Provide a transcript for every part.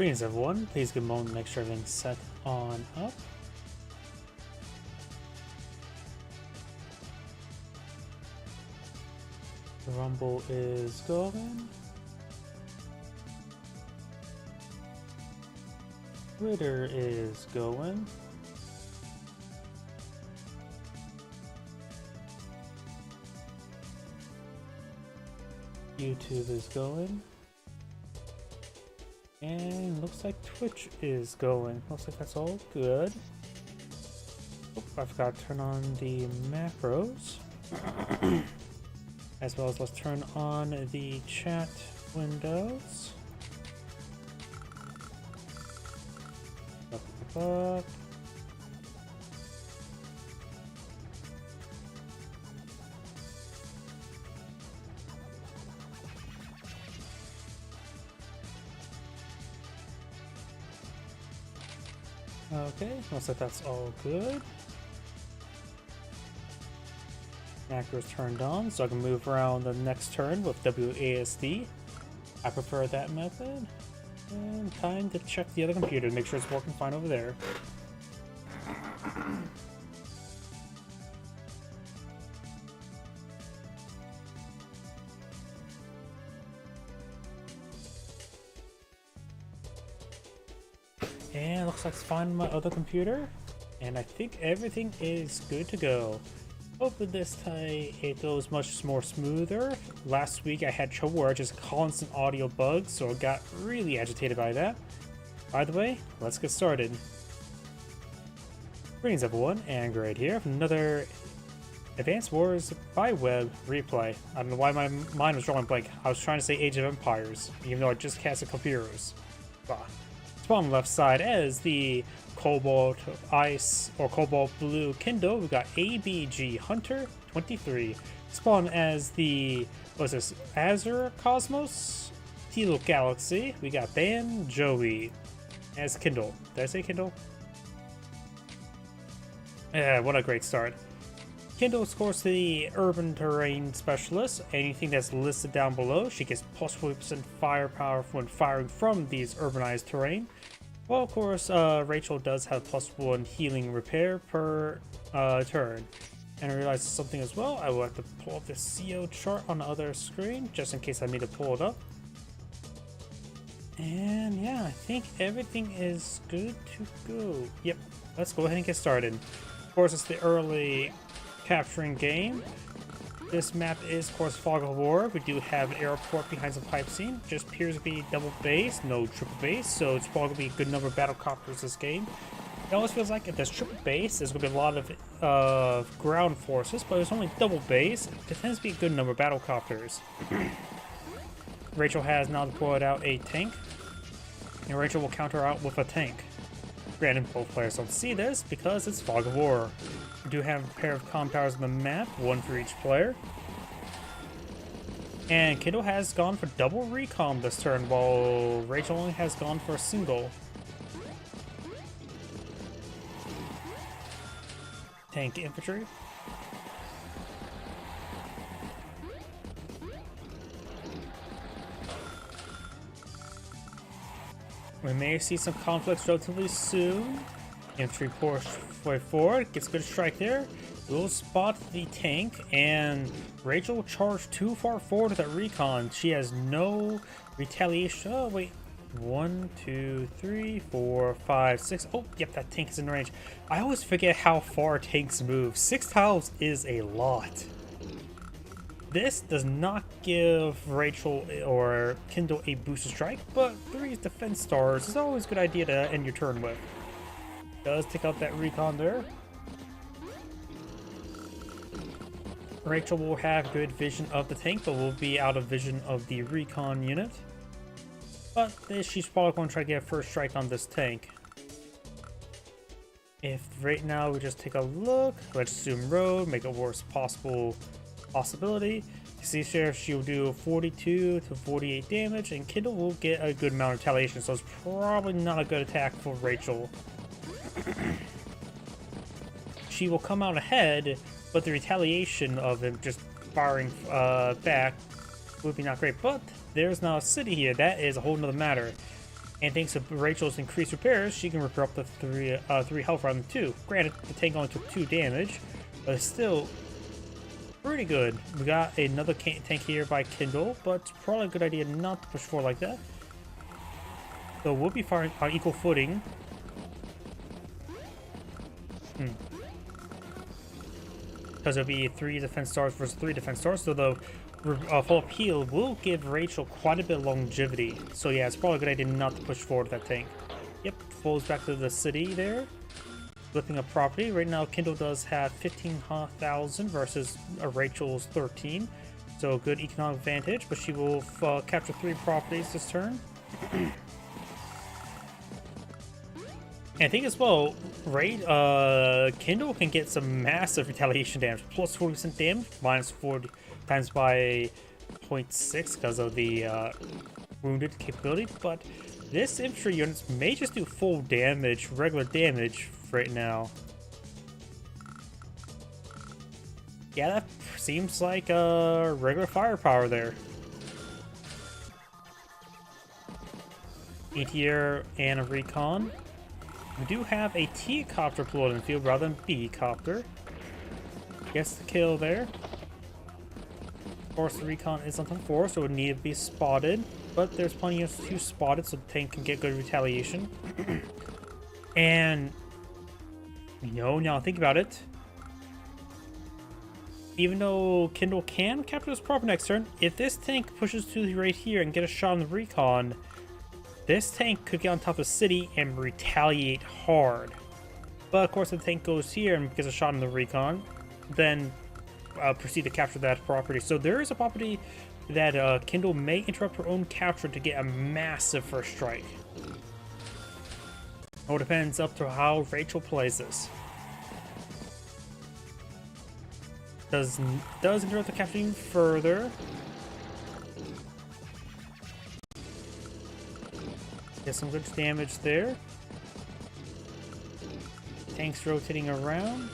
Greetings everyone, please give a moment to make sure everything's set on up. The Rumble is going. Twitter is going. YouTube is going. And looks like Twitch is going. Looks like that's all good. Oh, I forgot to turn on the macros. As well as let's turn on the chat windows. Up. Okay, looks like that's all good. Macros turned on, so I can move around the next turn with WASD. I prefer that method. And time to check the other computer to make sure it's working fine over there. And looks like it's fine on my other computer. And I think everything is good to go. Hopefully this time it goes much more smoother. Last week I had trouble where just constant audio bugs, so I got really agitated by that. By the way, let's get started. Greetings everyone, Angrid here from another Advanced Wars by Web replay. I don't know why my mind was drawing blank. I was trying to say Age of Empires, even though I just cast a couple heroes. Spawn on the left side as the Cobalt Ice or Cobalt Blue Kindle. We got ABG Hunter 23. Spawn as the, what's this, Azure Cosmos Teal Galaxy. We got Ban Joey as Kindle. Did I say Kindle? Yeah, what a great start. Kindle scores the Urban Terrain Specialist. Anything that's listed down below, she gets plus 40% firepower when firing from these urbanized terrain. Well, of course, Rachel does have plus 1 healing repair per turn. And I realized something as well. I will have to pull up the CO chart on the other screen, just in case I need to pull it up. And yeah, I think everything is good to go. Yep, let's go ahead and get started. Of course, it's the early capturing game. This map is, of course, Fog of War. We do have an airport behind some pipe scene. Just appears to be double base, no triple base, so it's probably going to be a good number of battle copters this game. It always feels like if there's triple base, there's going to be a lot of ground forces, but if it's only double base, it tends to be a good number of battle copters. Rachel has now deployed out a tank, and Rachel will counter out with a tank. Granted, both players don't see this because it's Fog of War. We do have a pair of comm towers on the map, one for each player. And Kindle has gone for double recon this turn, while Rachel only has gone for a single. Tank infantry. We may see some conflicts relatively soon. Infantry push forward, gets a good strike there. We'll spot the tank, and Rachel will charge too far forward with that recon. She has no retaliation. Oh, wait. 1, 2, 3, 4, 5, 6. Oh, yep, that tank is in range. I always forget how far tanks move. 6 tiles is a lot. This does not give Rachel or Kindle a booster strike, but 3 defense stars is always a good idea to end your turn with. Does take out that recon there. Rachel will have good vision of the tank, but will be out of vision of the recon unit. But she's probably going to try to get a first strike on this tank. If right now we just take a look, let's zoom road, make it worst possible possibility. You see Sheriff, she'll do 42 to 48 damage, and Kindle will get a good amount of retaliation, so it's probably not a good attack for Rachel. She will come out ahead, but the retaliation of him just firing back would be not great. But there's now a city here. That is a whole nother matter. And thanks to Rachel's increased repairs, she can repair up to three health round 2. Granted, the tank only took 2 damage, but it's still pretty good. We got another tank here by Kindle, but it's probably a good idea not to push forward like that. So we'll be firing on equal footing. Because it'll be 3 defense stars versus 3 defense stars, so the follow-up heal will give Rachel quite a bit of longevity. So yeah, it's probably a good idea not to push forward that tank. Yep, flows back to the city there. Flipping a property. Right now, Kindle does have 15,000 versus Rachel's 13. So good economic advantage, but she will capture 3 properties this turn. And I think as well, Kindle can get some massive retaliation damage. Plus 40% damage, minus 40 times by 0.6 because of the wounded capability. But this infantry unit may just do full damage, regular damage right now. Yeah, that seems like regular firepower there. Meteor and a recon. We do have a T-copter deployed in the field rather than B-copter. Gets the kill there. Of course, the recon is on 4, so it would need to be spotted. But there's plenty of 2 spotted, so the tank can get good retaliation. And, you know, now think about it. Even though Kindle can capture this property next turn, if this tank pushes to right here and get a shot on the recon, this tank could get on top of the city and retaliate hard. But of course, if the tank goes here and gets a shot on the recon, then proceed to capture that property. So there is a property that Kindle may interrupt her own capture to get a massive first strike. It all depends up to how Rachel plays this. Does interrupt the capture even further. Get some good damage there. Tanks rotating around.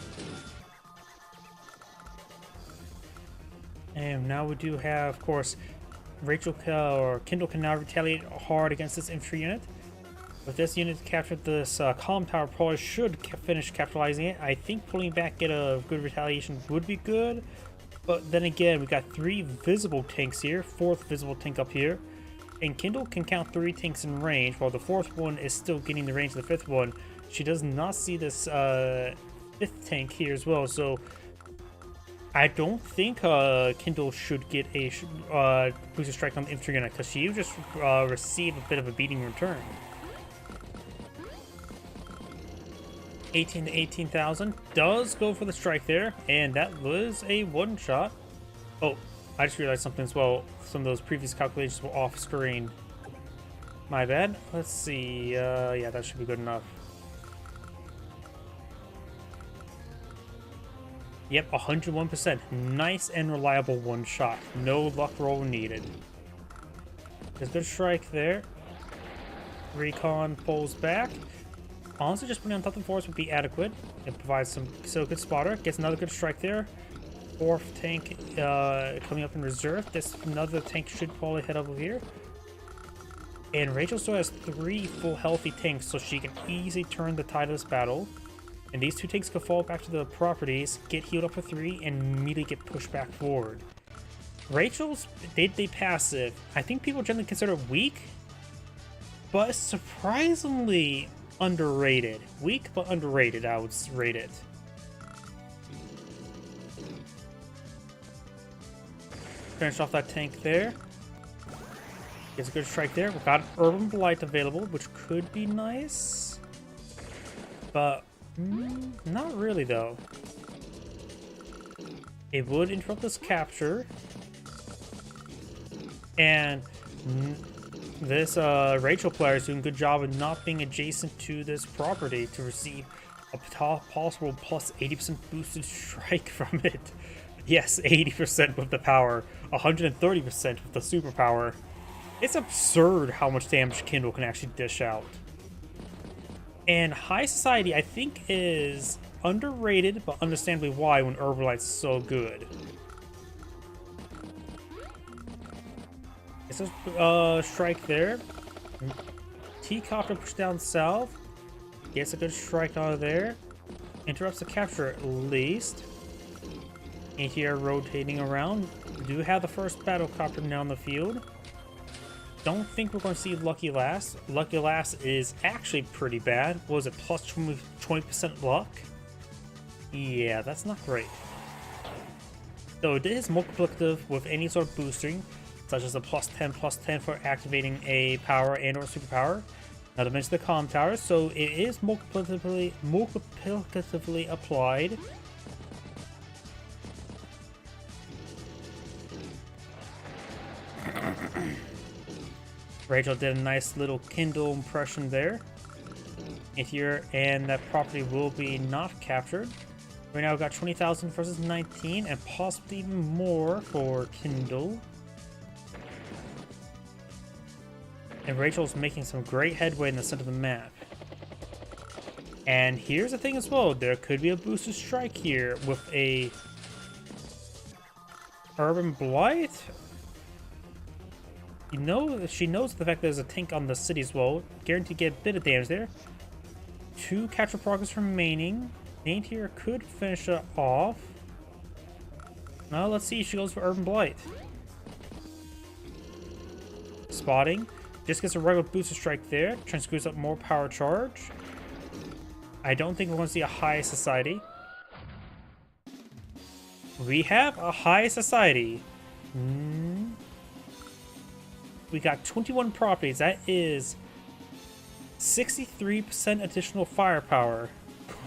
And now we do have, of course, Kindle can now retaliate hard against this infantry unit. If this unit captured this column tower, probably should finish capitalizing it. I think pulling back, get a good retaliation would be good. But then again, we got 3 visible tanks here, 4th visible tank up here. And Kindle can count 3 tanks in range, while the 4th one is still getting the range of the 5th one. She does not see this 5th tank here as well, so I don't think Kindle should get a booster strike on the infantry unit, because she just received a bit of a beating return. 18 to 18,000 does go for the strike there, and that was a one-shot. Oh, I just realized something as well. Some of those previous calculations were off screen. My bad. Let's see. Yeah, that should be good enough. Yep, 101%. Nice and reliable one shot. No luck roll needed. There's a good strike there. Recon pulls back. Honestly, just putting on top of the force would be adequate. It provides some good spotter. Gets another good strike there. 4th tank coming up in reserve. Another tank should probably head over here. And Rachel still has 3 full healthy tanks, so she can easily turn the tide of this battle. And these 2 tanks can fall back to the properties, get healed up for 3, and immediately get pushed back forward. Rachel's day-to-day passive, I think people generally consider weak, but surprisingly underrated. Weak, but underrated, I would rate it. Finish off that tank there. Gets a good strike there. We've got Urban Blight available, which could be nice. But not really, though. It would interrupt this capture. And this Rachel player is doing a good job of not being adjacent to this property to receive a possible plus 80% boosted strike from it. Yes, 80% with the power, 130% with the superpower. It's absurd how much damage Kindle can actually dish out. And High Society, I think, is underrated, but understandably why when Urbanlight's so good. It's a strike there. T-Copter push down south. Gets a good strike out of there. Interrupts the capture at least. ATR rotating around. Do have the first battle copter now in the field. Don't think we're going to see Lucky Lass. Lucky Lass is actually pretty bad. What was it, plus 20% luck? Yeah, that's not great. So it is multiplicative with any sort of boosting, such as a +10/+10 for activating a power and or superpower. Not to mention the comm tower, so it is multiplicatively applied. Rachel did a nice little Kindle impression there. And that property will be not captured. Right now we've got 20,000 versus 19, and possibly even more for Kindle. And Rachel's making some great headway in the center of the map. And here's the thing as well, there could be a boosted strike here with a Urban Blight. You know, she knows the fact that there's a tank on the city as well. Guaranteed to get a bit of damage there. 2 capture progress remaining. Nate here could finish it off. Now let's see if she goes for Urban Blight. Spotting. Just gets a regular booster strike there. Trying to squeeze up more power charge. I don't think we're going to see a high society. We have a high society. We got 21 properties. That is 63% additional firepower.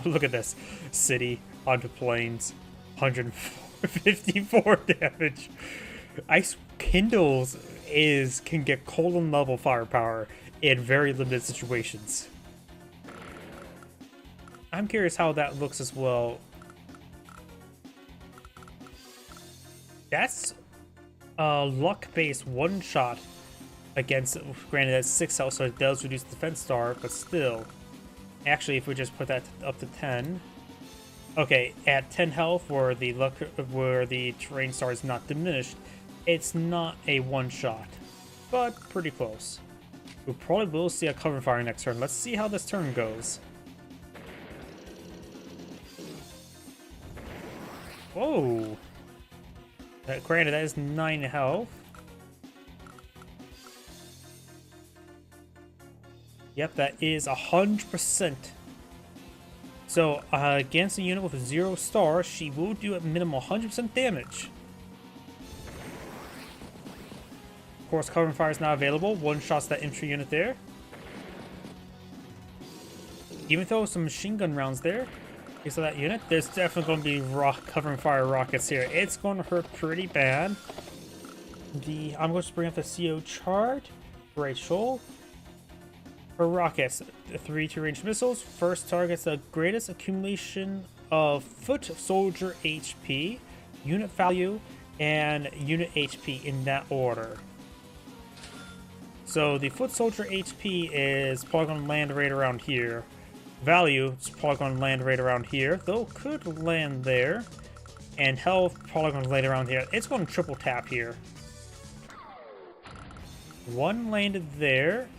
Look at this. City onto planes. 154 damage. Ice Kindles can get colon level firepower in very limited situations. I'm curious how that looks as well. That's a luck-based one-shot against, granted that's 6 health, so it does reduce the defense star, but still. Actually, if we just put that up to 10. Okay, at 10 health, where the terrain star is not diminished, it's not a one-shot, but pretty close. We probably will see a cover fire next turn. Let's see how this turn goes. Whoa! Granted, that is 9 health. Yep, that is 100%. So, against a unit with a 0 star, she will do at minimum 100% damage. Of course, cover fire is not available. One shots that infantry unit there. Even though some machine gun rounds there, okay, so that unit, there's definitely going to be covering fire rockets here. It's going to hurt pretty bad. I'm going to bring up the CO chart. Rachel. For rockets, 3 2-range missiles. First targets the greatest accumulation of foot soldier HP, unit value, and unit HP in that order. So the foot soldier HP is probably going to land right around here. Value is probably going to land right around here, though could land there. And health probably going to land around here. It's going to triple tap here. One landed there.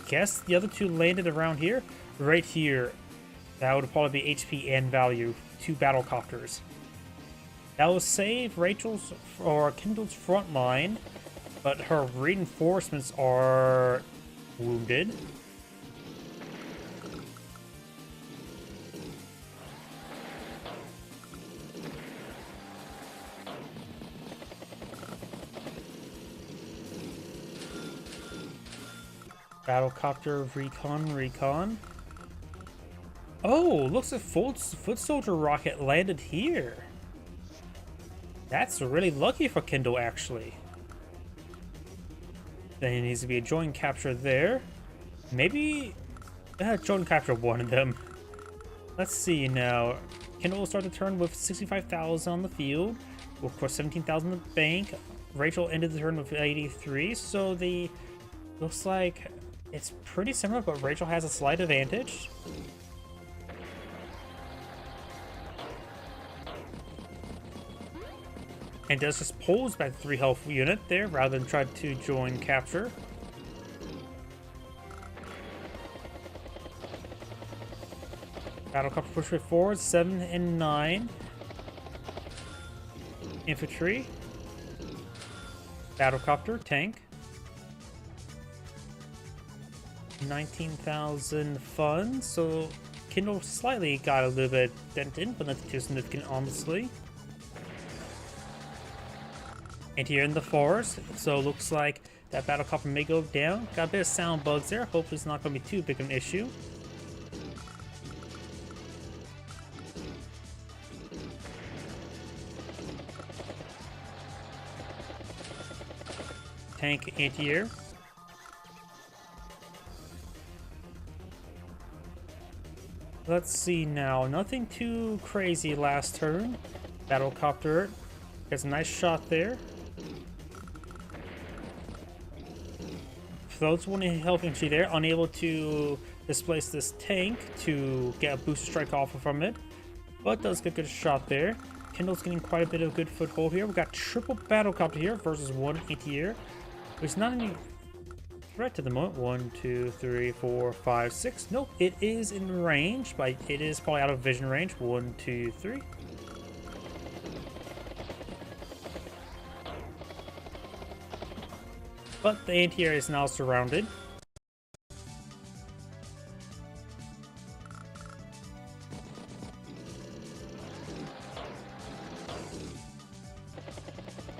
Guess the other 2 landed around here. Right here. That would probably be HP and value. 2 battle copters. That will save Rachel's or Kindle's front line, but her reinforcements are wounded. Battlecopter recon. Oh, looks like foot soldier rocket landed here. That's really lucky for Kindle, actually. Then it needs to be a joint capture there. Maybe joint capture one of them. Let's see now. Kindle will start the turn with 65,000 on the field. Of course, 17,000 in the bank. Rachel ended the turn with 83, so looks like it's pretty similar, but Rachel has a slight advantage. And does just pulls back 3 health unit there rather than try to join capture. Battlecopter push it forward, 7 and 9. Infantry. Battlecopter, tank. 19,000 funds, so Kindle slightly got a little bit dented, but nothing too significant, honestly. And here in the forest, so looks like that battlecopter may go down. Got a bit of sound bugs there. Hopefully it's not going to be too big of an issue. Tank anti-air. Let's see now. Nothing too crazy last turn. Battlecopter gets a nice shot there. Those one health infantry there, unable to displace this tank to get a boost strike off from it, but does get a good shot there. Kindle's getting quite a bit of good foothold here. We've got triple battlecopter here versus 1 anti-air. There's not any threat to the moment. 1, 2, 3, 4, 5, 6. Nope, it is in range, but it is probably out of vision range. 1, 2, 3. But the anti-air is now surrounded.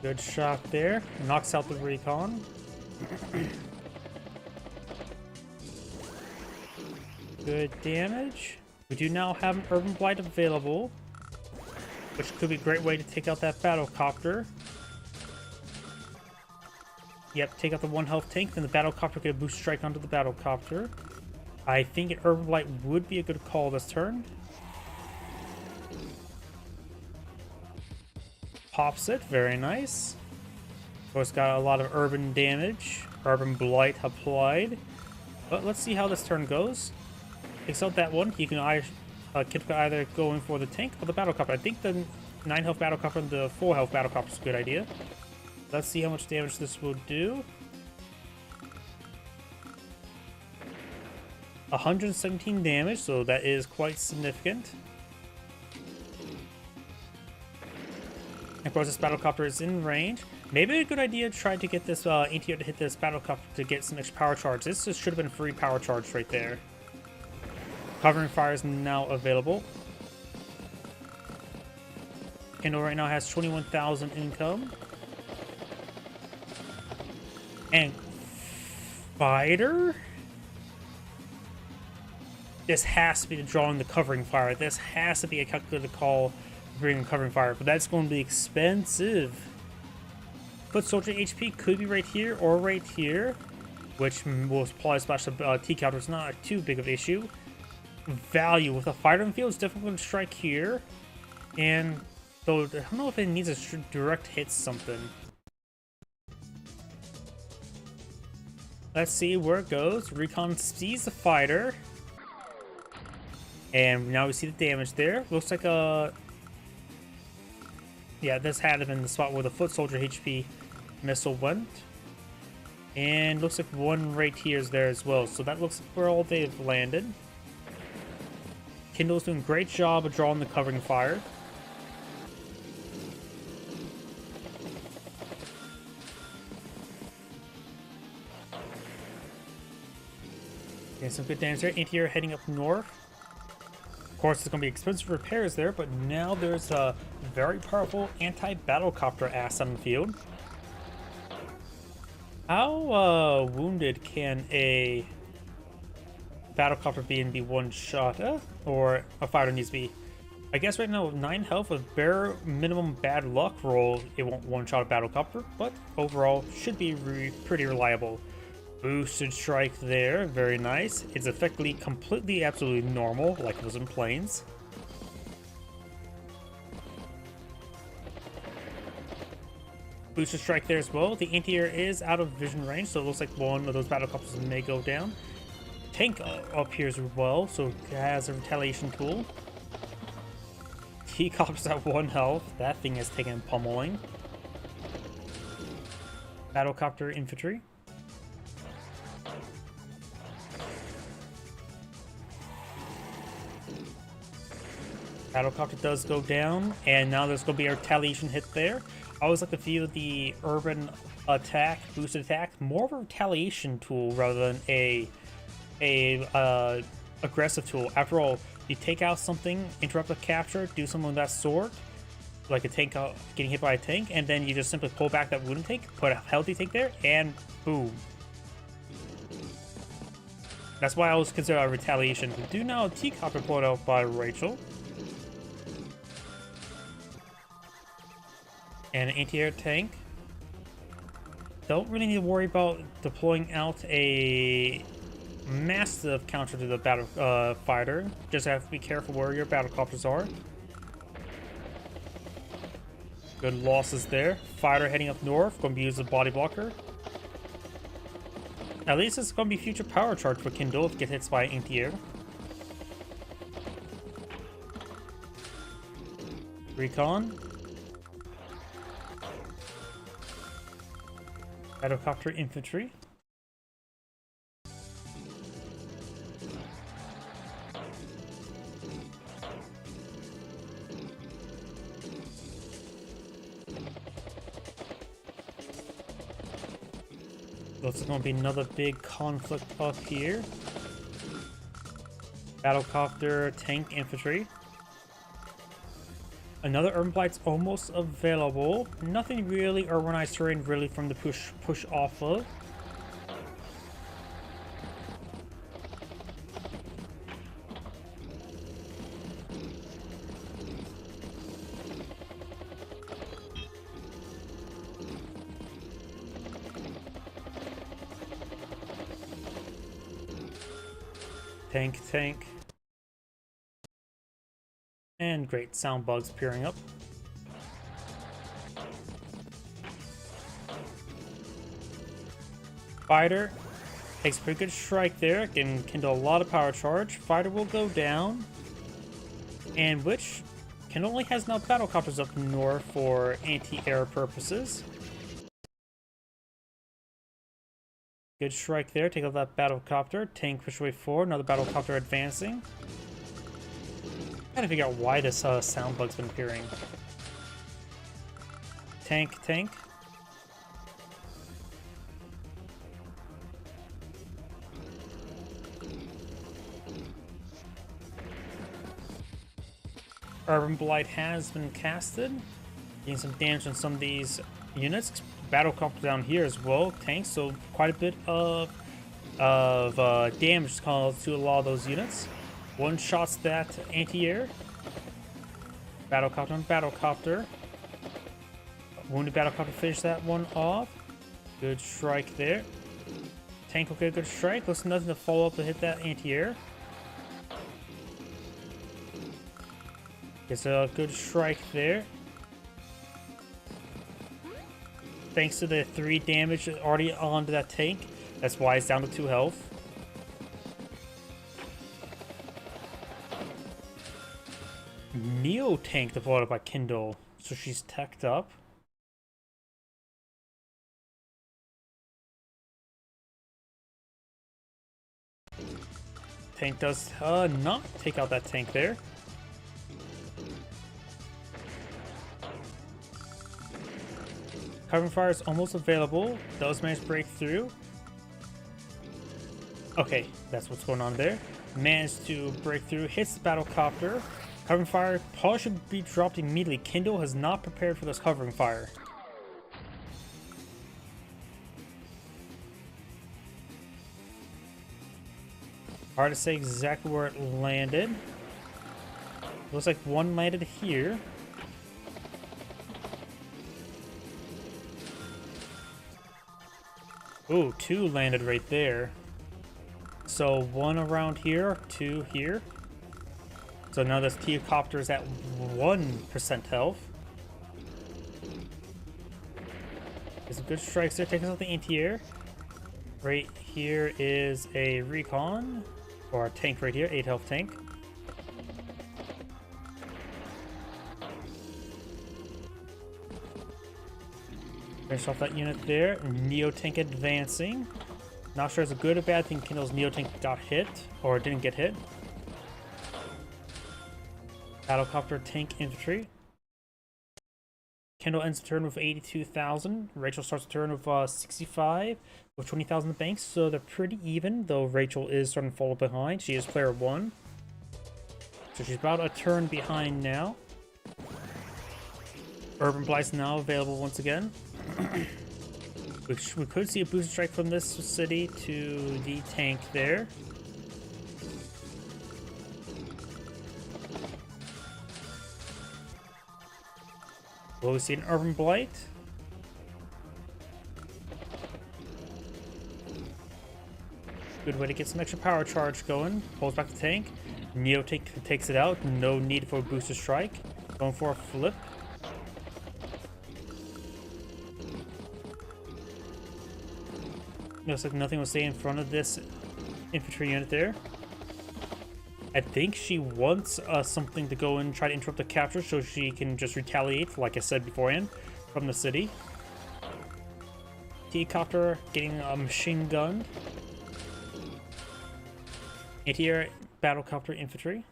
Good shot there. Knocks out the recon. Good damage. We do now have an Urban Blight available, which could be a great way to take out that battlecopter. Yep, take out the 1 health tank, then the battlecopter get a boost strike onto the battlecopter. I think an Urban Blight would be a good call this turn. Pops it, very nice. Of course, got a lot of urban damage. Urban Blight applied. But let's see how this turn goes. Takes out that one. You can either go in for the tank or the battlecopter. I think the 9 health battlecopter and the 4 health battlecopter is a good idea. Let's see how much damage this will do. 117 damage, so that is quite significant. And of course, this battlecopter is in range. Maybe a good idea to try to get this anti-air to hit this battlecopter to get some extra power charge. This just should have been free power charge right there. Covering fire is now available. Kindle right now has 21,000 income. And fighter? This has to be the drawing the covering fire. This has to be a calculated call to bring covering fire, but that's going to be expensive. Foot soldier HP could be right here or right here, which will probably splash the T counter. It's not too big of an issue. Value with a fighter in the field is definitely going to strike here, and though I don't know if it needs a direct hit something. Let's see where it goes. Recon sees the fighter. And now we see the damage there. Looks like a... Yeah, this had been the spot where the foot soldier HP missile went. And looks like one right here is there as well. So that looks like where all they've landed. Kindle's doing a great job of drawing the covering fire. Okay, some good damage there. Anti-air heading up north. Of course, it's going to be expensive repairs there, but now there's a very powerful anti-battlecopter ass on the field. How wounded can a battlecopter be and be one shot? Or a fighter needs to be? I guess right now with 9 health with bare minimum bad luck roll, it won't one-shot a battlecopter, but overall should be pretty reliable. Boosted strike there, very nice. It's effectively completely, absolutely normal, like it was in planes. Boosted strike there as well. The anti-air is out of vision range, so it looks like one of those battlecopters may go down. Tank up here as well, so it has a retaliation tool. T-copter's at 1 health. That thing is taking pummeling. Battlecopter infantry. Battlecopter does go down, and now there's going to be a retaliation hit there. I always like to feel the urban attack, boosted attack, more of a retaliation tool rather than a aggressive tool. After all, you take out something, interrupt a capture, do something with that sword, like a tank getting hit by a tank, and then you just simply pull back that wooden tank, put a healthy tank there, and boom. That's why I always consider a retaliation. We do now a T-Copter pulled out by Rachel. And an anti-air tank. Don't really need to worry about deploying out a massive counter to the battle fighter. Just have to be careful where your battlecopters are. Good losses there. Fighter heading up north, going to be using a body blocker. At least it's going to be future power charge for Kindle if it gets hit by anti-air. Recon. Battlecopter infantry. Looks like going to be another big conflict up here. Battlecopter tank infantry. Another Urban Blight's almost available. Nothing really urbanized terrain really from the push off of. Tank. And great, sound bugs appearing up. Fighter takes a pretty good strike there, can kindle a lot of power charge. Fighter will go down. And which only has now battlecopters up north for anti-air purposes. Good strike there, take out that battlecopter. Tank push way forward, another battlecopter advancing. Trying to figure out why this sound bug's been appearing. Tank. Urban Blight has been casted. Getting some damage on some of these units. Battlecopter down here as well. Tanks, so quite a bit of damage caused to a lot of those units. One shots that anti-air. Battlecopter on battlecopter. Wounded battlecopter finish that one off. Good strike there. Tank will get a good strike. Looks nothing to follow up to hit that anti-air. Gets a good strike there. Thanks to the 3 damage already onto that tank. That's why it's down to 2 health. Neo tank deployed by Kindle, so she's teched up. Tank does not take out that tank there. Covering fire is almost available. Does manage to break through. Okay, that's what's going on there. Managed to break through, hits the battlecopter. Covering fire probably should be dropped immediately. Kindle has not prepared for this covering fire. Hard to say exactly where it landed. Looks like one landed here. Ooh, 2 landed right there. So 1 around here, 2 here. So now this T-Copter is at 1% health. There's some good strikes there, taking out the anti-air. Right here is a recon, or a tank right here, 8 health tank. Finish off that unit there. Neo Tank advancing. Not sure it's a good or bad thing Kendall's Neo Tank got hit, or didn't get hit. Battlecopter Tank Infantry. Kendall ends the turn with 82,000. Rachel starts the turn with 65, with 20,000 in the bank, so they're pretty even, though Rachel is starting to fall behind. She is player 1. So she's about a turn behind now. Urban Blight's now available once again. We could see a booster strike from this city to the tank there. Will we see an Urban Blight? Good way to get some extra power charge going. Pulls back the tank. Neo Tank takes it out. No need for a booster strike. Going for a flip. Looks like nothing will stay in front of this infantry unit there. I think she wants something to go and try to interrupt the capture so she can just retaliate, like I said beforehand, from the city. T-Copter getting a machine gun. Anti-air battlecopter infantry.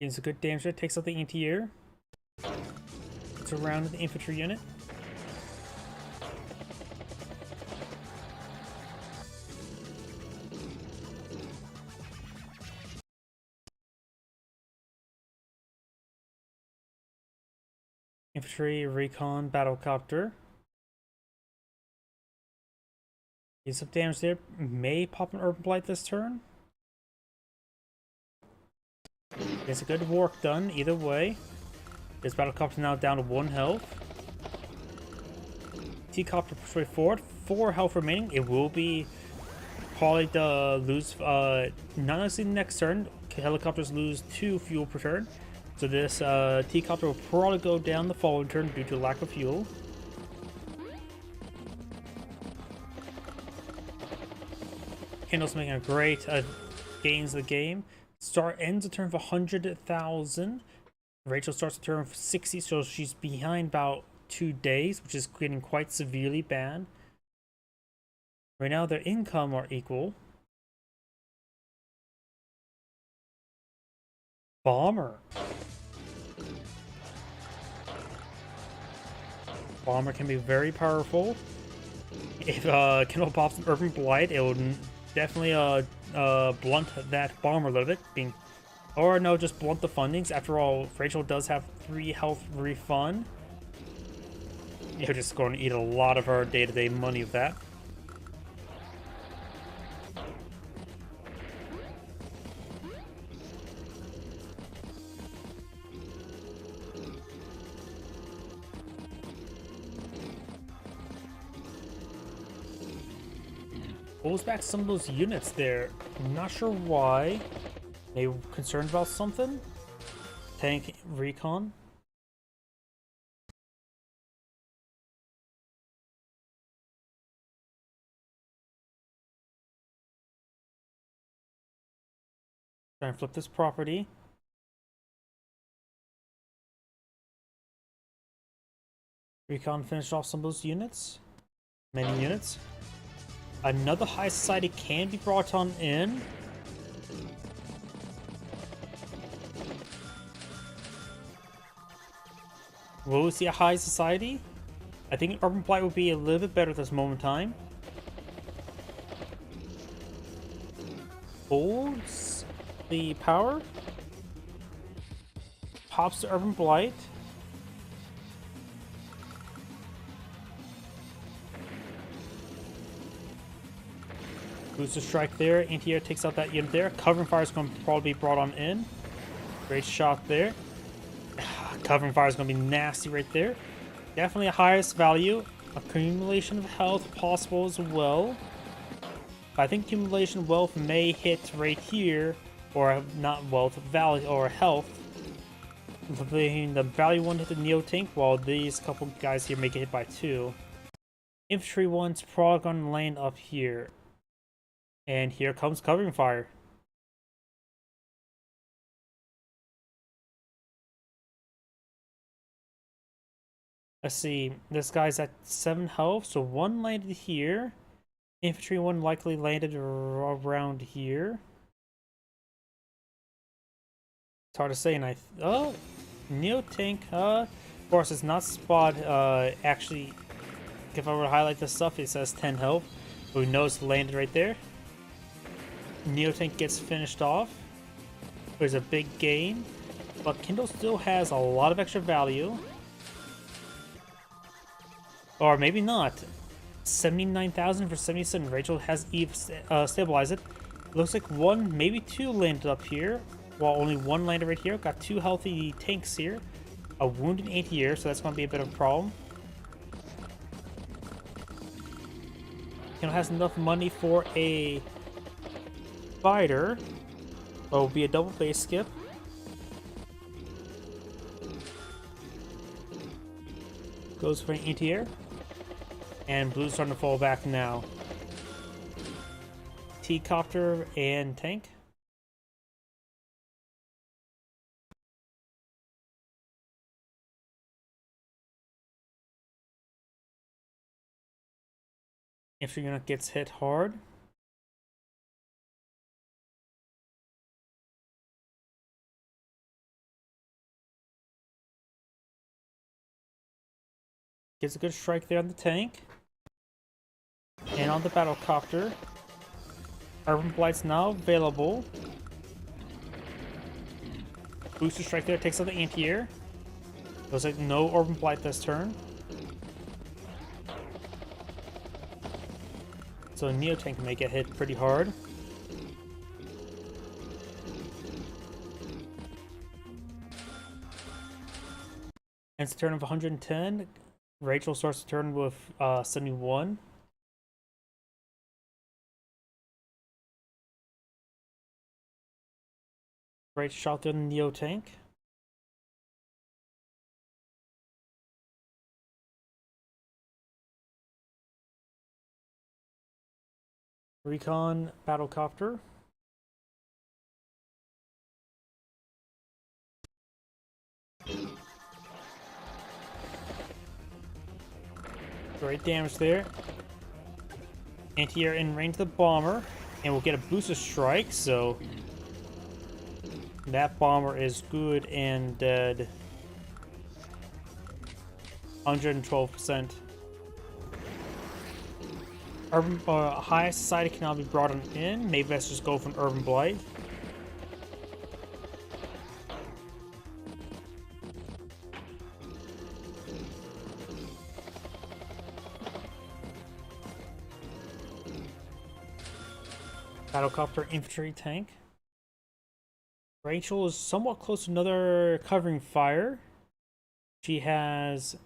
Gains a good damage there, takes out the anti-air. It's around the infantry unit. Infantry, recon, battlecopter. Get some damage there. May pop an Urban Blight this turn. It's a good work done either way. This battlecopter now down to 1 health. T-Copter push forward, 4 health remaining. It will be probably to lose, not necessarily next turn. Helicopters lose 2 fuel per turn. So this T-Copter will probably go down the following turn due to lack of fuel. Kendall's making a great gains the game. Ends the turn for 100,000. Rachel starts the turn for 60, so she's behind about 2 days, which is getting quite severely bad. Right now, their income are equal. Bomber. Bomber can be very powerful. If Kendall pops an Urban Blight, it will definitely blunt that bomber a little bit. Or no, just blunt the fundings. After all, Rachel does have 3 health refund. You're just going to eat a lot of her day-to-day money with that. Pulls back some of those units there. I'm not sure why. They concerned about something? Tank recon. Try and flip this property. Recon finished off some of those units. Many units. Another high society can be brought on in. Will we see a high society? I think Urban Blight would be a little bit better at this moment in time. Holds the power. Pops the Urban Blight. Booster strike there. Anti-air takes out that unit there. Covering fire is going to probably be brought on in. Great shot there. Covering fire is going to be nasty right there. Definitely a highest value. Accumulation of health possible as well. But I think accumulation of wealth may hit right here. Or not wealth, value or health. The value one hit the Neo Tank, while these couple guys here may get hit by 2. Infantry one's probably going to land up here. And here comes covering fire. Let's see. This guy's at 7 health, so one landed here. Infantry one likely landed around here. It's hard to say, and oh, Neo Tank. Of course, it's not spot. Actually, if I were to highlight this stuff, it says 10 health. But we know it's landed right there. Neo Tank gets finished off. There's a big gain, but Kindle still has a lot of extra value. Or maybe not. 79,000 for 77. Rachel has Eve stabilized it. Looks like one, maybe two landed up here, while only one landed right here. Got two healthy tanks here. A wounded anti-air, so that's going to be a bit of a problem. Kindle has enough money for a fighter. But it will be a double base skip. Goes for an anti-air. And blue's starting to fall back now. T-copter and tank. Infantry unit gets hit hard. Gets a good strike there on the tank. And on the battlecopter. Urban Blight's now available. Booster strike there, takes out the anti-air. Looks like no Urban Blight this turn. So Neo Tank may get hit pretty hard. And it's a turn of 110. Rachel starts the turn with 71. Great shot there on the Neo Tank. Recon battlecopter. Great damage there. Anti-air in range of the bomber. And we'll get a booster strike, so that bomber is good and dead. 112%. Urban High Society can now be brought on in. Maybe let's just go for an Urban Blight. Battlecopter infantry tank. Rachel is somewhat close to another covering fire. She has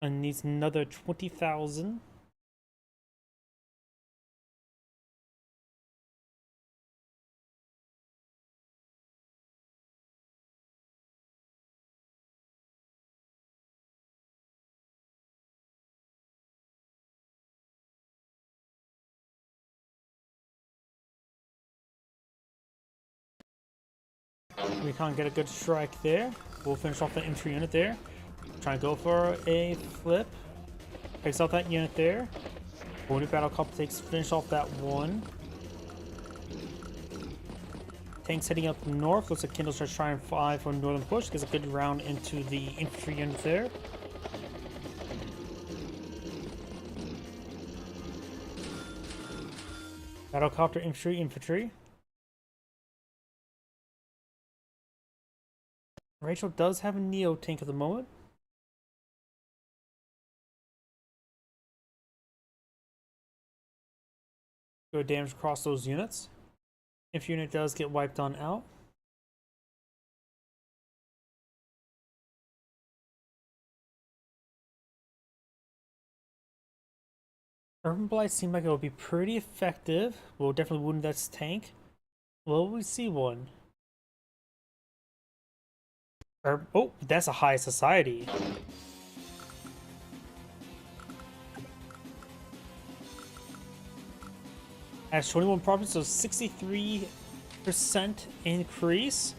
needs another 20,000. We can't get a good strike there. We'll finish off the infantry unit there. Try and go for a flip. Takes out that unit there. Wounded battlecopter finish off that one. Tanks heading up north. Looks like Kindle starts trying 5 for northern push. Gets a good round into the infantry unit there. Battlecopter infantry. Rachel does have a Neo tank at the moment. Good damage across those units. If unit does get wiped on out. Urban Blight seemed like it would be pretty effective. We'll definitely wound that tank. Will we see one? Oh, that's a high society. Has 21 properties, so 63% increase.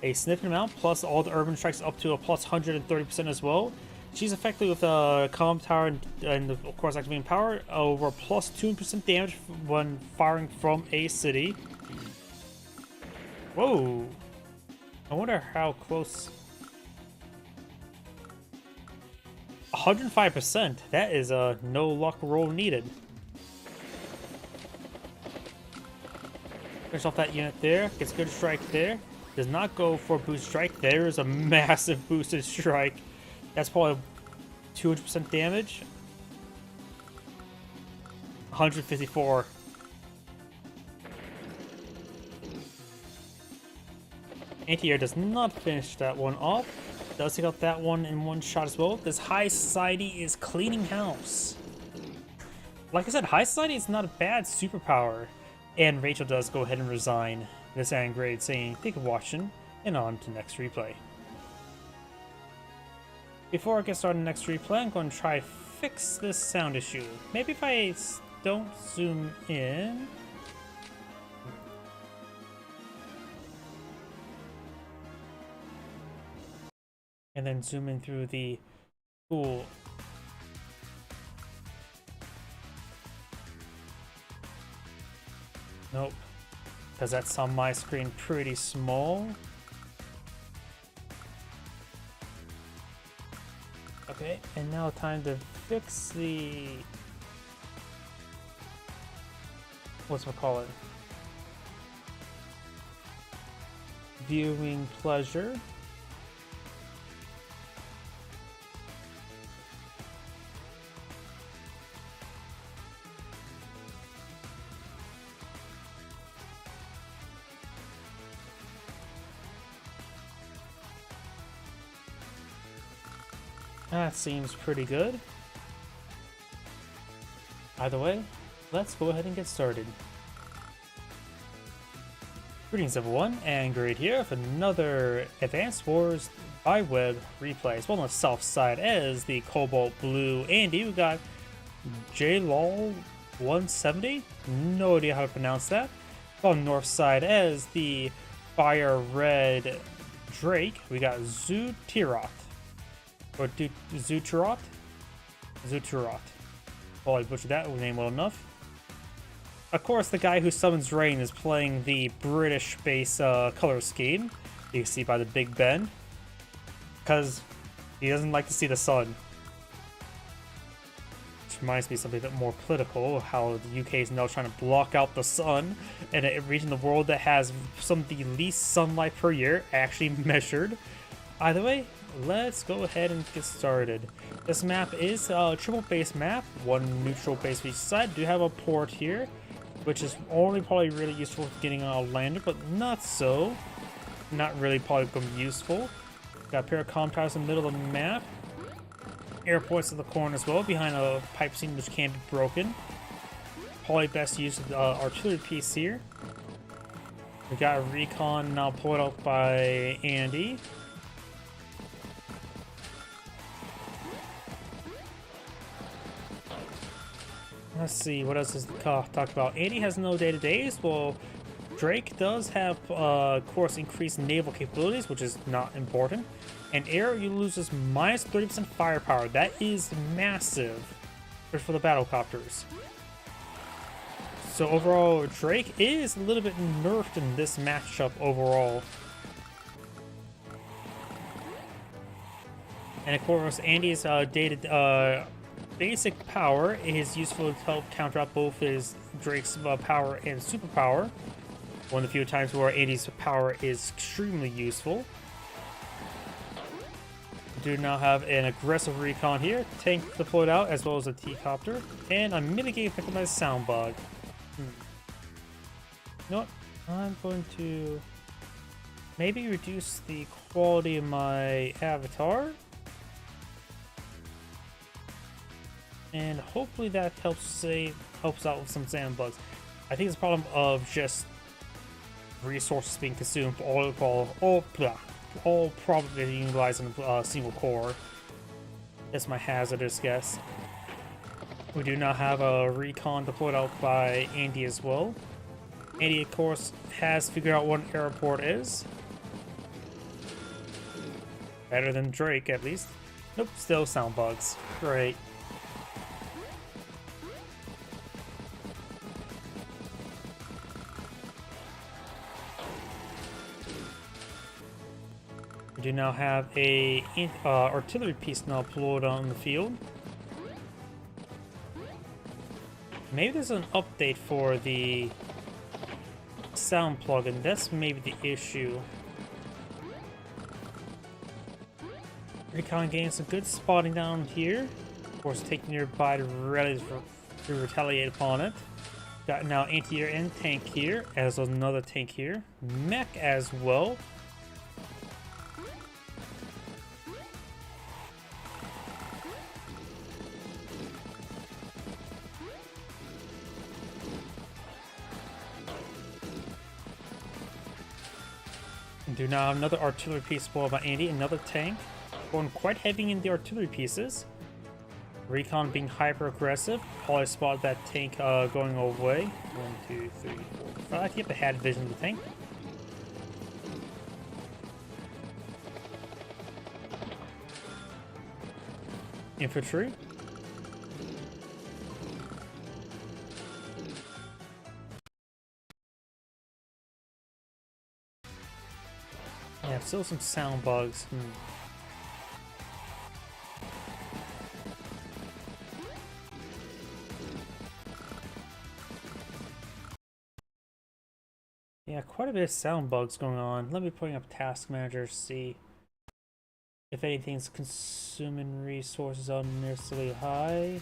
A significant amount, plus all the urban strikes up to a plus 130% as well. She's effective with a calm tower and of course activating power over plus 2% damage when firing from a city. Whoa! I wonder how close. 105%. That is a no luck roll needed. Finish off that unit there. Gets a good strike there. Does not go for boost strike. There is a massive boosted strike. That's probably 200% damage. 154. Anti-air does not finish that one off. Does take out that one in one shot as well. This High Society is cleaning house. Like I said, High Society is not a bad superpower. And Rachel does go ahead and resign this grade, saying, "Thank you for watching," and on to next replay. Before I get started on the next replay, I'm going to try fix this sound issue. Maybe if I don't zoom in. And then zoom in through the pool. Nope, because that's on my screen pretty small. Okay, and now time to fix the... whatchamacallit? Viewing pleasure. That seems pretty good. Either way, let's go ahead and get started. Greetings everyone, and Grade here with another Advanced Wars by Web replay. As well on the south side as the Cobalt Blue Andy, we got JLOL 170, no idea how to pronounce that. On the north side as the Fire Red Drake, we got Zutirot. Or Zuturot? Zuturot. Well, I butchered that name well enough. Of course, the guy who summons rain is playing the British base color scheme. You can see by the Big Ben. Because he doesn't like to see the sun. Which reminds me of something a bit more political, how the UK is now trying to block out the sun in a region of the world that has some of the least sunlight per year actually measured. Either way, let's go ahead and get started. This map is a triple base map, one neutral base for each side. Do have a port here, which is only probably really useful for getting on a lander, but not so. Not really probably going to be useful. Got a pair of comm towers in the middle of the map. Airports at the corner as well, behind a pipe seam which can be broken. Probably best use of the artillery piece here. We got a recon now pulled up by Andy. Let's see, what else is talked about? Andy has no day-to-days. Well, Drake does have, of course, increased naval capabilities, which is not important. And air, you loses minus 30% firepower. That is massive for the battlecopters. So overall, Drake is a little bit nerfed in this matchup overall. And of course, Andy's basic power is useful to help counteract both his Drake's power and superpower. One of the few times where Andy's power is extremely useful. We do now have an aggressive recon here, tank deployed out, as well as a T-copter, and I'm mitigating effective by sound bug. You know what? I'm going to maybe reduce the quality of my avatar. And hopefully that helps out with some sandbugs. I think it's a problem of just resources being consumed for all probably utilized in a single core. That's my hazardous guess. We do now have a recon deployed out by Andy as well. Andy, of course, has figured out what an airport is. Better than Drake, at least. Nope, still sound bugs. Great. We do now have a artillery piece now deployed on the field. Maybe there's an update for the sound plugin. That's maybe the issue. Recon getting some good spotting down here. Of course, taking nearby to retaliate upon it. Got now anti-air and tank here, as well as another tank here. Mech as well. And do now have another artillery piece spoiled by Andy, another tank. Going quite heavy in the artillery pieces. Recon being hyper aggressive. Probably spot that tank going away. 1, 2, 3, 4, 5. Yep, I had vision of the tank. Infantry. Yeah, still some sound bugs. Yeah, quite a bit of sound bugs going on. Let me bring up Task Manager to see if anything's consuming resources unnecessarily high.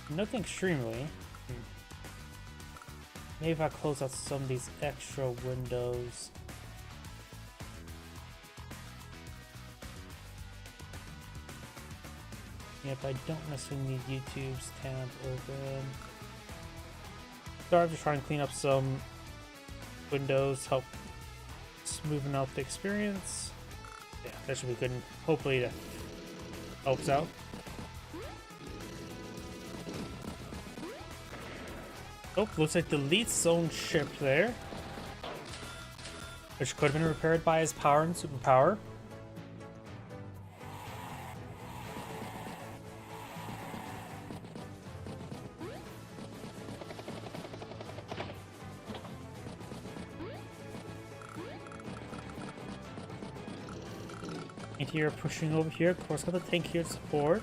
Nothing extremely. Maybe if I close out some of these extra windows. Yep, I don't necessarily need YouTube's tab open. Sorry, I'm just trying to clean up some windows, help smoothing out the experience. Yeah, that should be good. Hopefully that helps out. Oh, looks like the lead zone ship there, which could have been repaired by his power and superpower. And here, pushing over here, of course, got the tank here to support.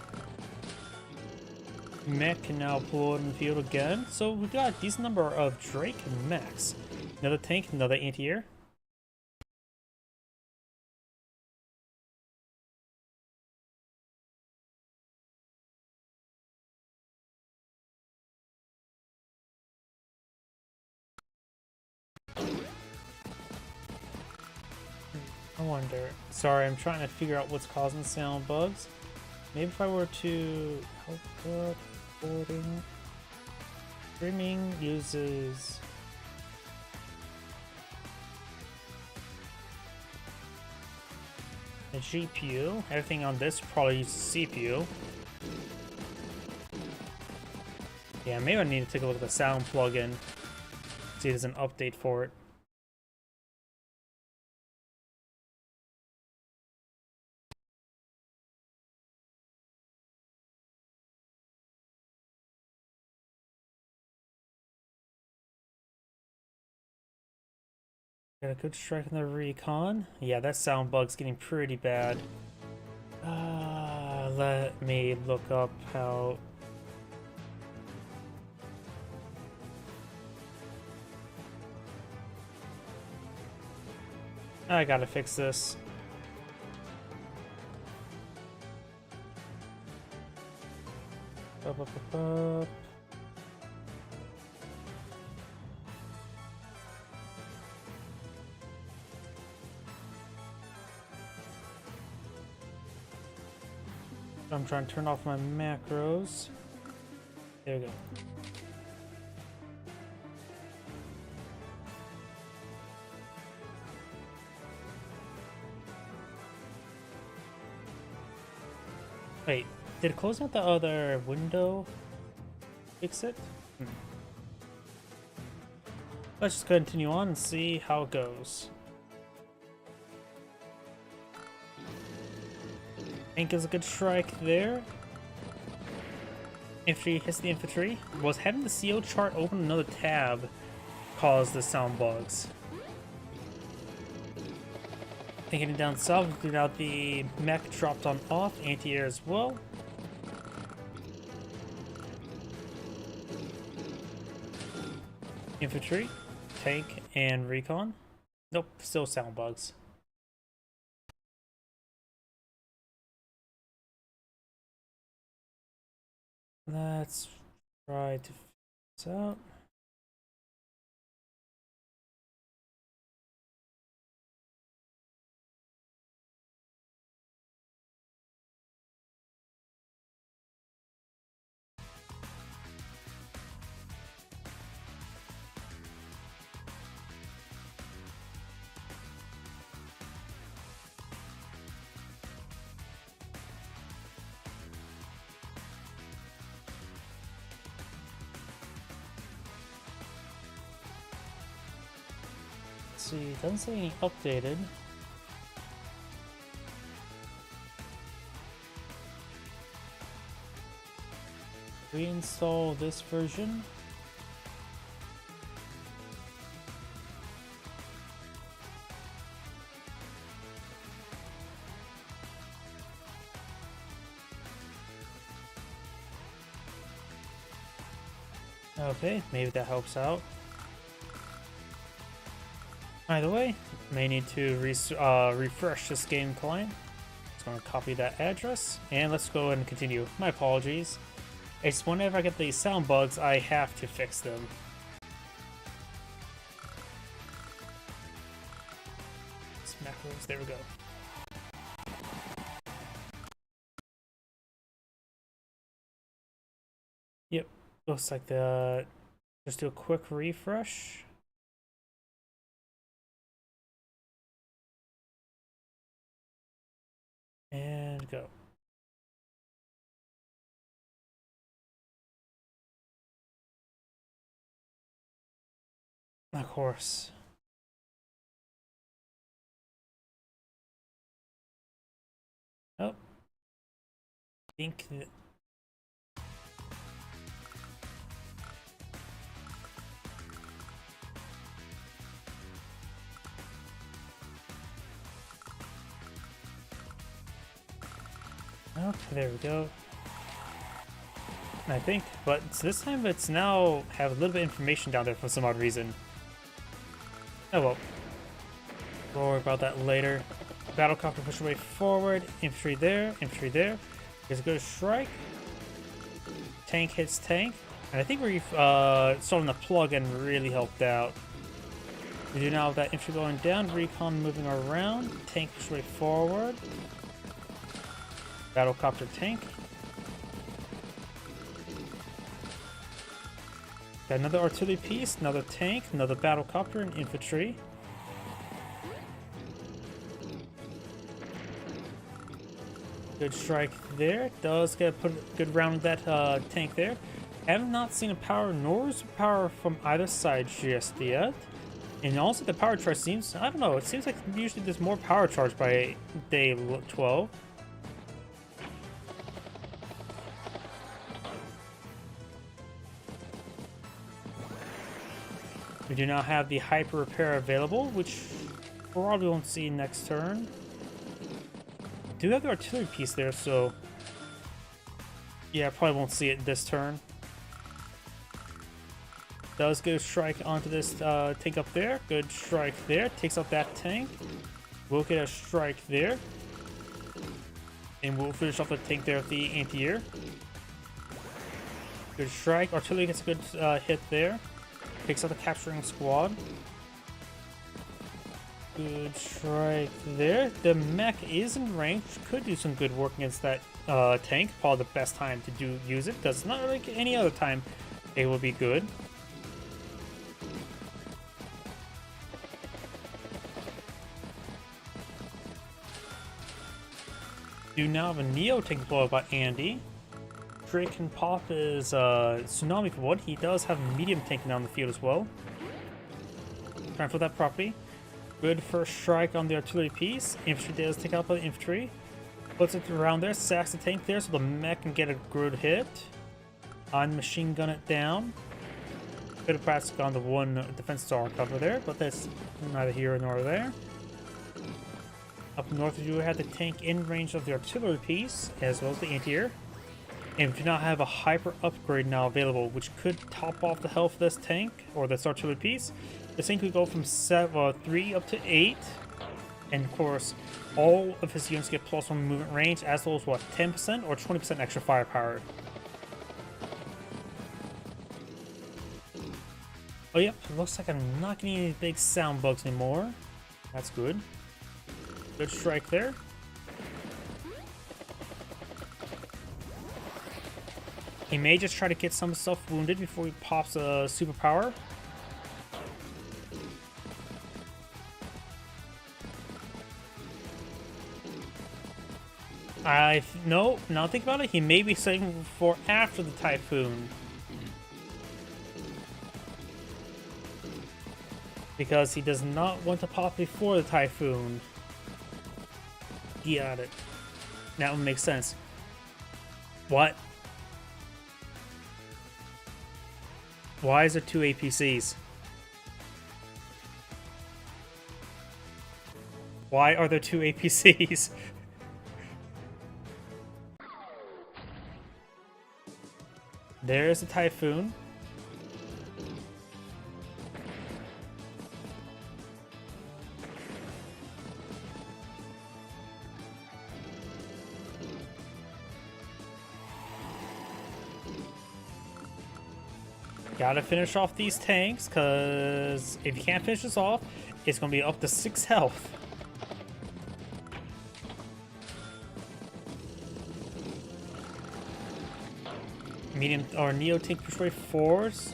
Mech can now pull in the field again. So we've got a decent number of Drake and mechs. Another tank, another anti-air. I wonder. Sorry, I'm trying to figure out what's causing the sound bugs. Maybe if I were to help out recording. Streaming uses a GPU. Everything on this probably uses CPU. Yeah, maybe I need to take a look at the sound plugin. See if there's an update for it. Got a good strike on the recon. Yeah, that sound bug's getting pretty bad. Let me look up how... I gotta fix this. Up, up, up, up. I'm trying to turn off my macros. There we go. Wait, did closing out the other window fix it? Let's just continue on and see how it goes. Tank is a good strike there. Infantry hits the infantry. Was having the CO chart open another tab caused the sound bugs. Thinking down south, without the mech dropped on off, anti-air as well. Infantry, tank, and recon. Nope, still sound bugs. Let's try to figure this out. See, it doesn't say any updated. Reinstall this version. Okay, maybe that helps out. Either way, may need to refresh this game client. Just going to copy that address, and let's go ahead and continue. My apologies. It's whenever I get these sound bugs, I have to fix them. Macros, there we go. Yep, looks like the... Just do a quick refresh. And go. Of course. Oh. I think that... Okay, there we go. I think, but this time it's now have a little bit of information down there for some odd reason. Oh well. We'll worry about that later. Battlecopter push away forward. Infantry there. Infantry there. Here's a good strike. Tank hits tank. And I think we're starting the plug-in really helped out. We do now have that infantry going down. Recon moving around. Tank push away forward. Battlecopter tank. Got another artillery piece, another tank, another battlecopter, and infantry. Good strike there. Does get put a good round of that tank there. Have not seen a power nor is power from either side just yet. And also the power charge seems, I don't know, it seems like usually there's more power charge by day 12. We do not have the hyper repair available, which probably won't see next turn. We do have the artillery piece there, so yeah, probably won't see it this turn. Does get a strike onto this tank up there. Good strike there. Takes out that tank. We'll get a strike there. And we'll finish off the tank there with the anti-air. Good strike. Artillery gets a good hit there. Takes out the capturing squad. Good strike there. The mech is in range. Could do some good work against that tank. Probably the best time to use it. Does not like any other time it will be good. Do now have a Neo tank deployed by Andy. Drake can pop his Tsunami for wood. He does have a medium tank now on the field as well. Trying for that property. Good first strike on the artillery piece. Infantry does take out by the infantry. Puts it around there, sacks the tank there so the mech can get a good hit. On machine gun it down. Could have perhaps gone the one defense star cover there, but that's neither here nor there. Up north, you have the tank in range of the artillery piece, as well as the anti-air. And we do not have a hyper upgrade now available, which could top off the health of this tank, or this artillery piece. This tank could go from 3 up to 8. And of course, all of his units get +1 movement range, as well as what, 10% or 20% extra firepower. Oh yep, it looks like I'm not getting any big sound bugs anymore. That's good. Good strike there. He may just try to get some stuff wounded before he pops a superpower. No, now think about it, he may be saving for after the typhoon. Because he does not want to pop before the typhoon. Got it. That would make sense. What? Why is there 2 APCs? Why are there 2 APCs? There's the typhoon. Gotta finish off these tanks, because if you can't finish this off, it's gonna be up to 6 health. Medium or Neo tank push way 4s.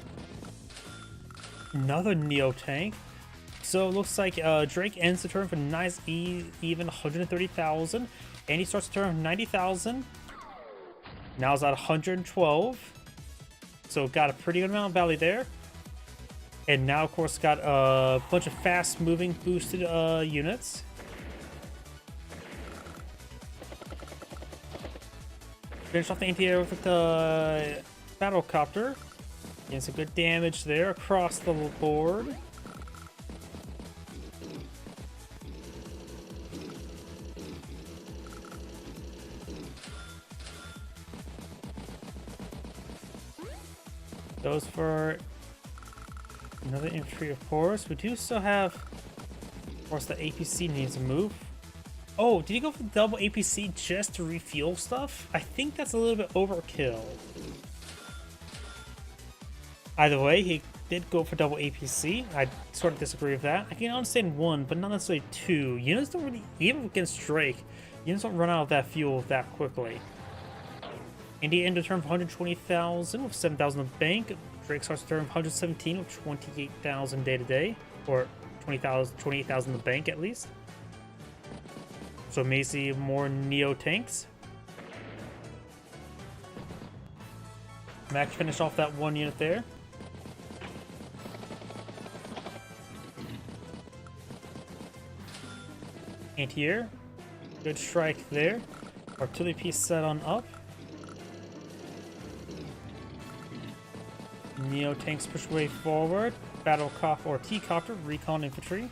Another Neo tank. So it looks like Drake ends the turn for nice even 130,000, and he starts the turn with 90,000. Now it's at 112. So got a pretty good amount of value there. And now, of course, got a bunch of fast-moving boosted units. Finish off the anti-air with the battlecopter. Getting some good damage there across the board. Goes for another infantry, of course. We do still have, of course, the APC needs to move. Oh, did he go for double APC just to refuel stuff? I think that's a little bit overkill. Either way, he did go for double APC. I sort of disagree with that. I can understand 1, but not necessarily 2. Units don't really, even against Drake, units don't run out of that fuel that quickly. India ended the turn for 120,000 with 7,000 in the bank. Drake starts the turn for 117 with 28,000 day to day, or 28,000 in the bank at least. So may see more Neo tanks. Max finished off that 1 unit there. Anti-air, good strike there. Artillery piece set on up. Neo tanks push way forward. Battle cop or T-copter, recon infantry.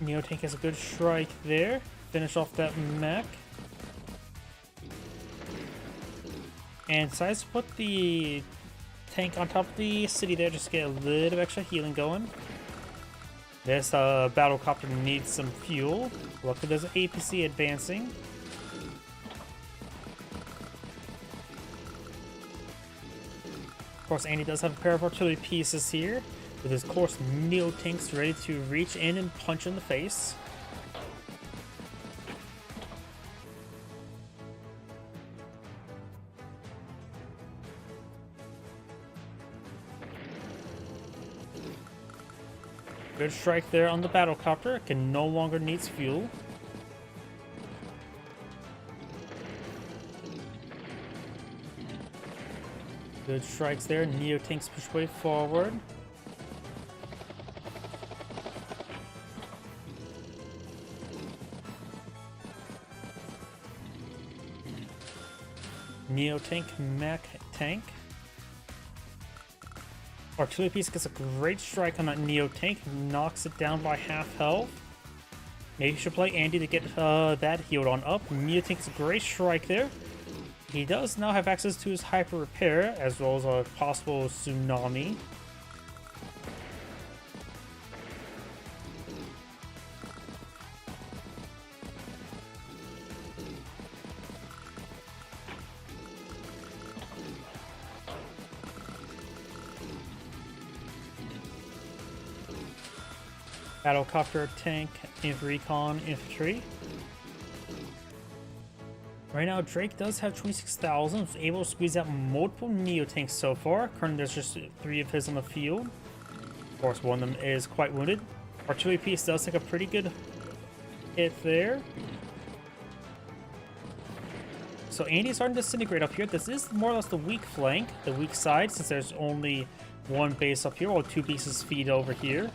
Neo tank has a good strike there. Finish off that mech. And decides to put the tank on top of the city there just to get a little extra healing going. This battlecopter needs some fuel. Luckily there's an APC advancing. Of course, Andy does have a pair of artillery pieces here, with his course Neo tanks ready to reach in and punch in the face. Good strike there on the battlecopter. It can no longer needs fuel. Good strikes there. Neo tanks push way forward. Neo Tank, Mech Tank. Artillery piece gets a great strike on that Neo Tank, knocks it down by half health. Maybe you should play Andy to get that healed on up. Neo Tank's a great strike there. He does now have access to his Hyper Repair, as well as a possible Tsunami. Battlecopter, Tank, Recon, Infantry. Right now, Drake does have 26,000, was able to squeeze out multiple Neo Tanks so far. Currently, there's just 3 of his on the field. Of course, one of them is quite wounded. Artillery piece does take a pretty good hit there. So Andy's starting to disintegrate up here. This is more or less the weak flank, the weak side, since there's only one base up here, while 2 bases feed over here.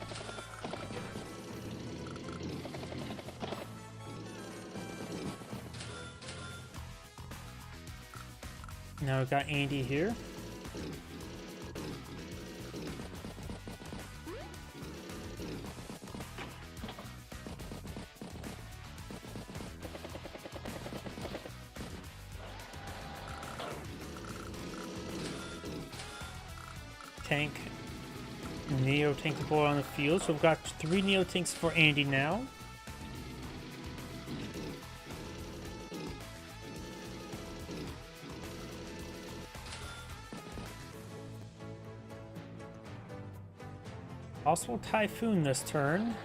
Now we've got Andy here. Tank. Neo Tank deployed on the field. So we've got 3 Neo Tanks for Andy now. Possible Typhoon this turn.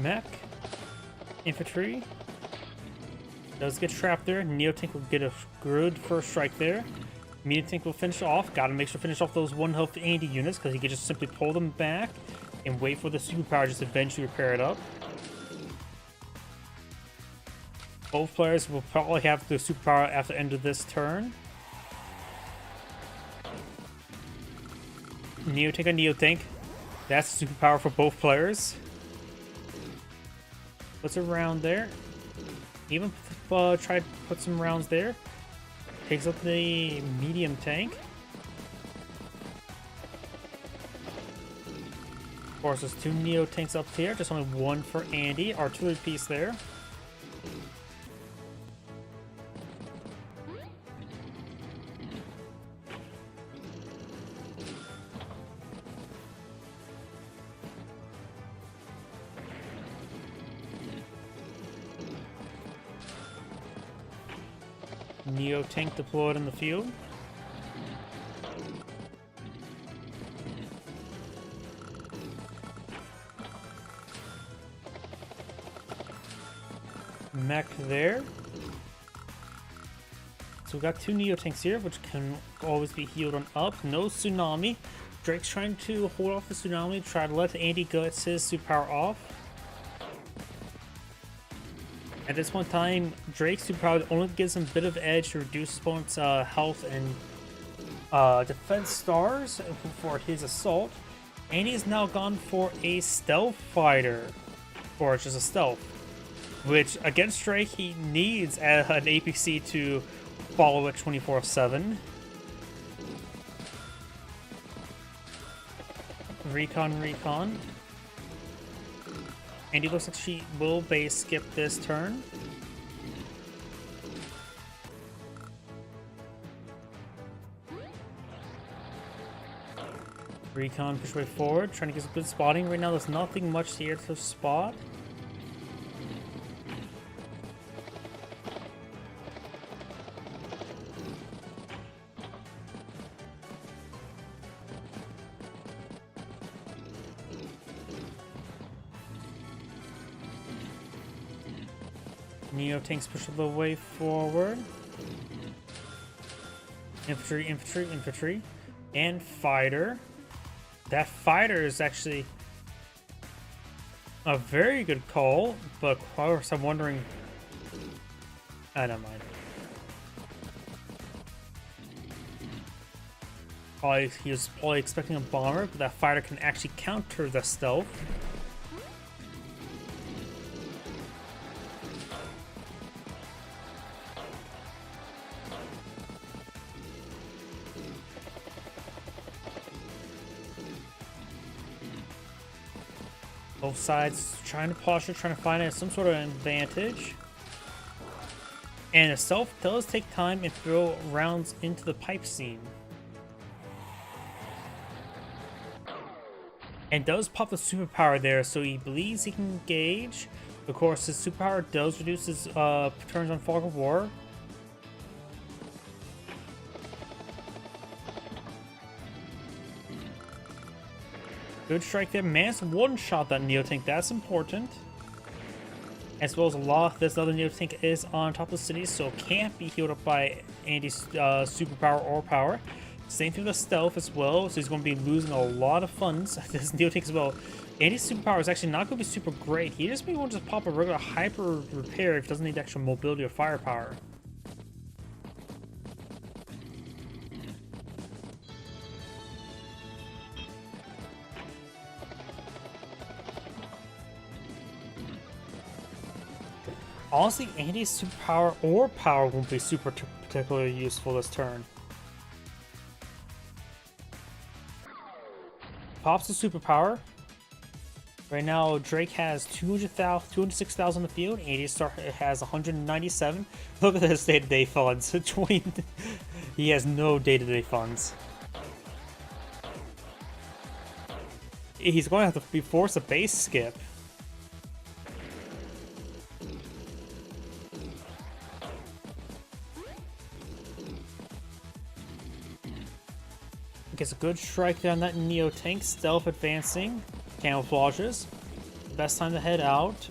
Mech. Infantry. Does get trapped there. Neo Tank will get a good first strike there. Medium Tank will finish off. Gotta make sure to finish off those 1 health Andy units, because he can just simply pull them back and wait for the superpower just eventually repair it up. Both players will probably have the superpower after the end of this turn. Neo Tank on Neo Tank. That's superpower for both players. Puts a round there. Even try to put some rounds there. Takes up the medium tank. Of course, there's 2 Neo Tanks up here. Just only 1 for Andy. Artillery piece there. Neo Tank deployed in the field. Mech there. So we got 2 Neo Tanks here, which can always be healed on up. No Tsunami. Drake's trying to hold off the Tsunami, try to let Andy get his superpower off. At this point in time, Drake's superpower only gives him a bit of edge to reduce his opponent's health and defense stars for his assault. Andy has now gone for a stealth fighter, or just a stealth, which against Drake he needs an APC to follow it 24/7. Recon. Andy looks like she will base skip this turn. Recon push way forward, trying to get some good spotting. Right now there's nothing much here to spot. Neo Tanks push the way forward. Infantry, and fighter. That fighter is actually a very good call, but of course I'm wondering. I don't mind. He was probably expecting a bomber, but that fighter can actually counter the stealth. Both sides trying to posture, trying to find some sort of advantage. And the stealth does take time and throw rounds into the pipe scene. And does pop the superpower there, so he believes he can engage. Of course, his superpower does reduce his turns on Fog of War. Good strike there. Man's one-shot that Neotank. That's important. As well as a lot of this other Neotank is on top of the city, so it can't be healed up by Andy's superpower or power. Same thing with the stealth as well, so he's going to be losing a lot of funds. This Neotank as well. Andy's superpower is actually not going to be super great. He just may want to just pop a regular hyper repair if he doesn't need extra mobility or firepower. Honestly, Andy's superpower or power won't be super particularly useful this turn. Pops the superpower. Right now, Drake has 206,000 in the field. Andy has 197. Look at his day-to-day funds. He has no day-to-day funds. He's going to have to be forced a base skip. Gets a good strike there on that Neotank. Stealth advancing. Camouflages. Best time to head out.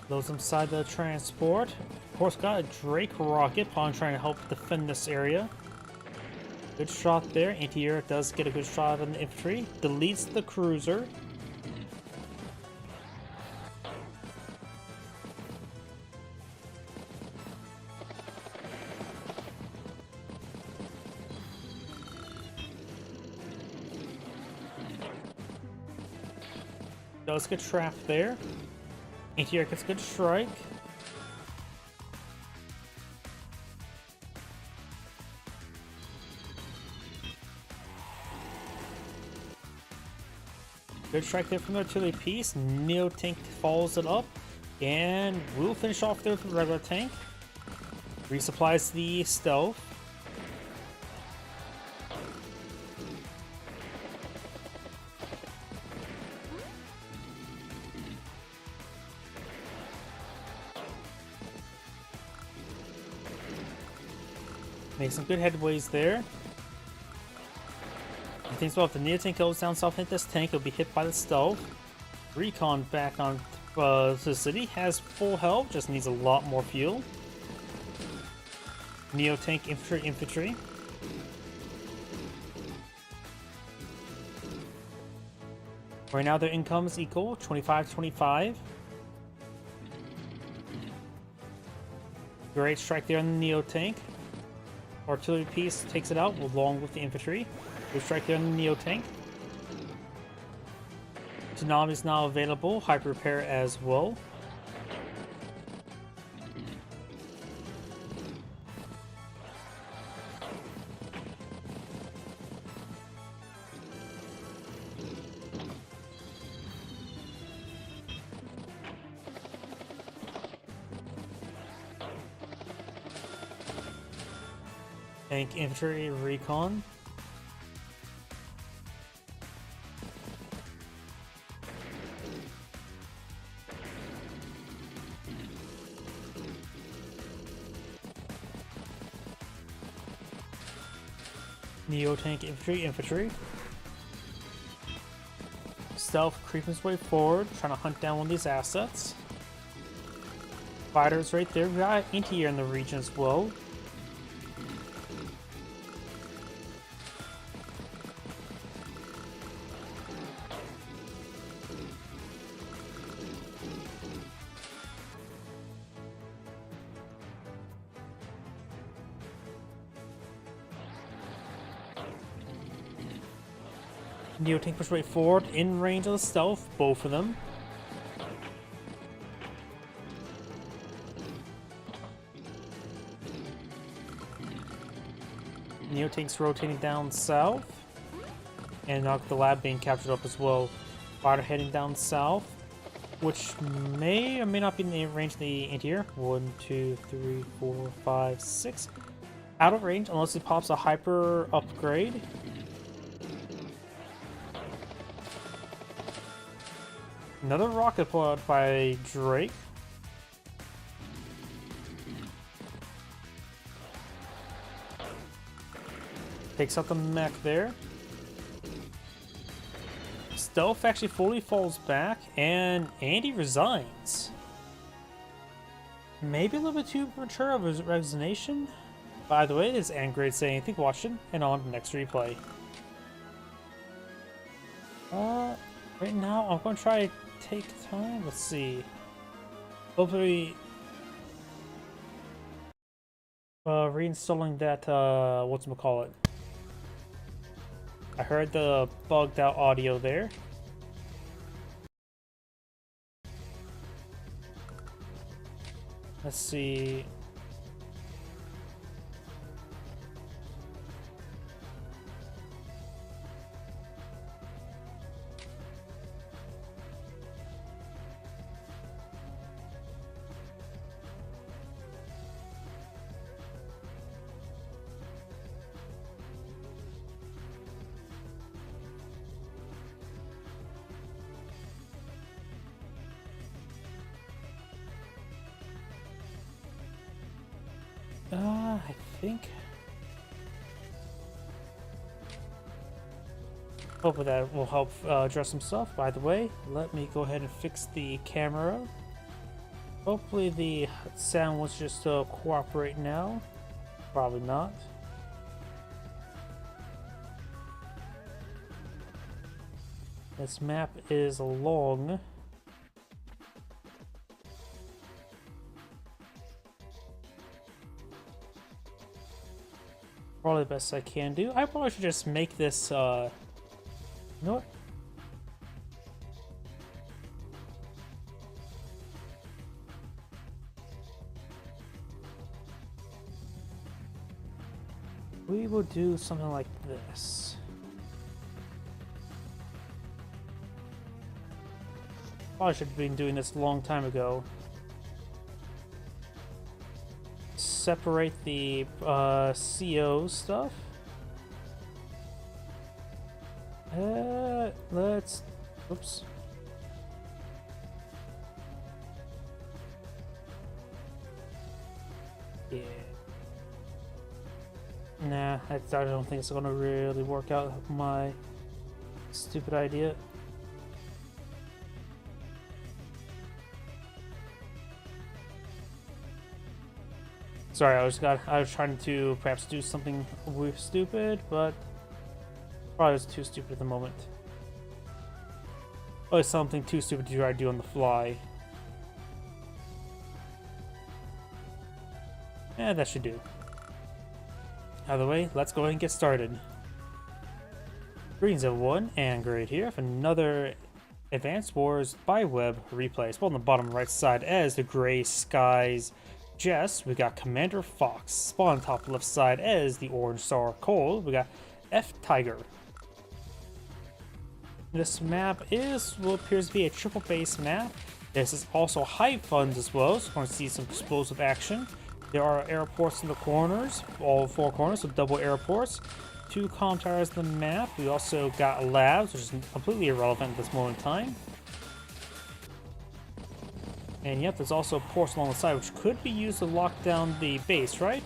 Those inside the transport. Of course, got a Drake rocket upon trying to help defend this area. Good shot there. Anti-air does get a good shot on the infantry. Deletes the cruiser. Does get trapped there. Anti-air gets a good strike. Good strike there from the artillery piece. Neotank follows it up. And we'll finish off there with the regular tank. Resupplies the stealth. Make some good headways there. I think so. If the Neotank goes down south, hit this tank, it'll be hit by the stealth. Recon back on to the city. Has full health, just needs a lot more fuel. Neotank infantry. Right now their income is equal, 25-25. Great strike there on the Neotank. Artillery piece takes it out along with the infantry. Good strike there on the Neotank. Tsunami is now available. Hyper repair as well. Tank infantry recon. Neotank infantry. Stealth creeping his way forward, trying to hunt down one of these assets. Fighters right there. We got anti-air in the region as well. Neotank push right forward, in range of the stealth, both of them. Neotank's rotating down south. And the lab being captured up as well. Fighter heading down south, which may or may not be in the range of the anti-air. 1, 2, 3, 4, 5, 6. Out of range unless it pops a hyper upgrade. Another rocket pulled out by Drake. Takes out the mech there. Stealth actually fully falls back, and Andy resigns. Maybe a little bit too mature of his resignation. By the way, this is Angrade saying, "Thank you for watching," and on to the next replay. Right now, I'm going to try to take time. Let's see. Hopefully, reinstalling that, whatchamacallit. I heard the bugged out audio there. Let's see. I think. Hopefully that will help address some stuff. By the way, let me go ahead and fix the camera. Hopefully the sound was just cooperate now. Probably not. This map is long. Probably the best I can do. I probably should just make this, you know what? We will do something like this. Probably should have been doing this a long time ago. Separate the CO stuff. Let's. Oops. Yeah. Nah, I don't think it's gonna really work out. My stupid idea. Sorry, I was trying to perhaps do something stupid, but probably was too stupid at the moment. Or something too stupid to try to do on the fly. Yeah, that should do. Out of the way, let's go ahead and get started. Greetings everyone, Angrade here for another Advanced Wars by Web replay. It's on the bottom right side as the Gray Skies Jess. We got Commander Fox. Spawn on top left side as the Orange Star Cole. We got F Tiger. This map is what appears to be a triple base map. This is also Hive Funds as well, so we're going to see some explosive action. There are airports in the corners, all four corners, so double airports. 2 comm towers in the map. We also got labs, which is completely irrelevant at this moment in time. And yep, there's also ports along the side, which could be used to lock down the base, right?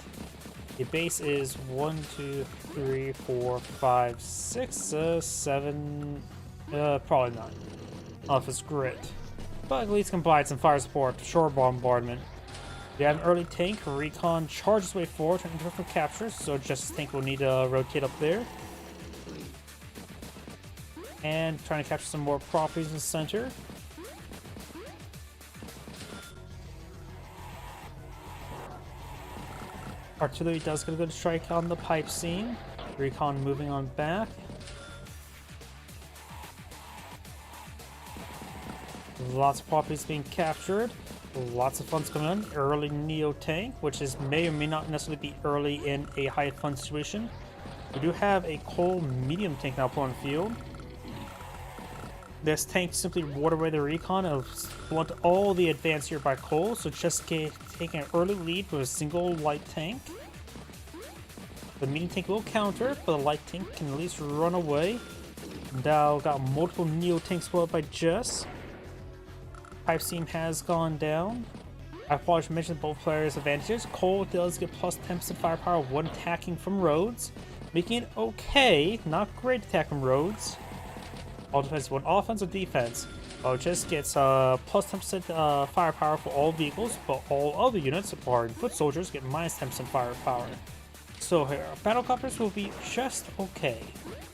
The base is 1, 2, 3, 4, 5, 6, 7, probably not. I don't know if it's grit. But at least can provide some fire support, shore bombardment. We have an early tank. Recon charges way forward to enter for capture, so Justice tank will need to rotate up there. And trying to capture some more properties in the center. Artillery does get a good strike on the pipe seam. Recon moving on back. Lots of properties being captured. Lots of funds coming in. Early Neo tank, which is may or may not necessarily be early in a high fund situation. We do have a Cole medium tank now put on the field. This tank simply ward away the Recon and blunt all the advance here by Cole, so just taking an early lead with a single light tank. The medium tank will counter, but the light tank can at least run away. Now got multiple Neo tanks spoiled by Jess. Pipe seam has gone down. I probably should mention both players' advantages. Cole does get plus 10% firepower when attacking from roads, making it okay, not great attack from roads. All depends on offense or defense. Just gets plus 10% firepower for all vehicles, but all other units, bar foot soldiers, get minus 10% firepower. So here, battlecopters will be just okay.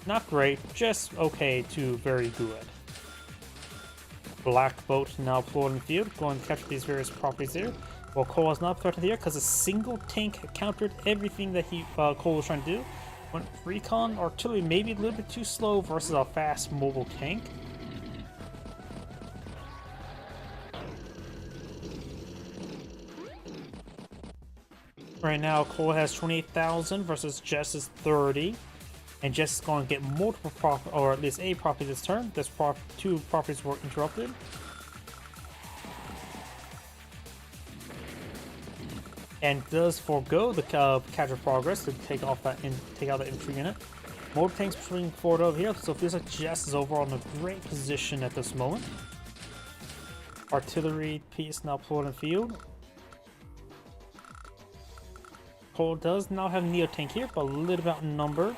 Not great, just okay to very good. Black Boat now deployed in the field, going to capture these various properties there. Well, Cole is not threatened here because a single tank countered everything that Cole was trying to do. When Recon artillery may be a little bit too slow versus a fast mobile tank. Right now, Cole has 28,000 versus Jess is 30. And Jess is going to get multiple property, or at least a property this turn. This two properties were interrupted. And does forego the capture progress to take out that infantry unit. More tanks pushing forward over here, so it feels like Jess is overall in a great position at this moment. Artillery piece now pulled in field. Cole does now have Neo tank here, but a little bit outnumbered.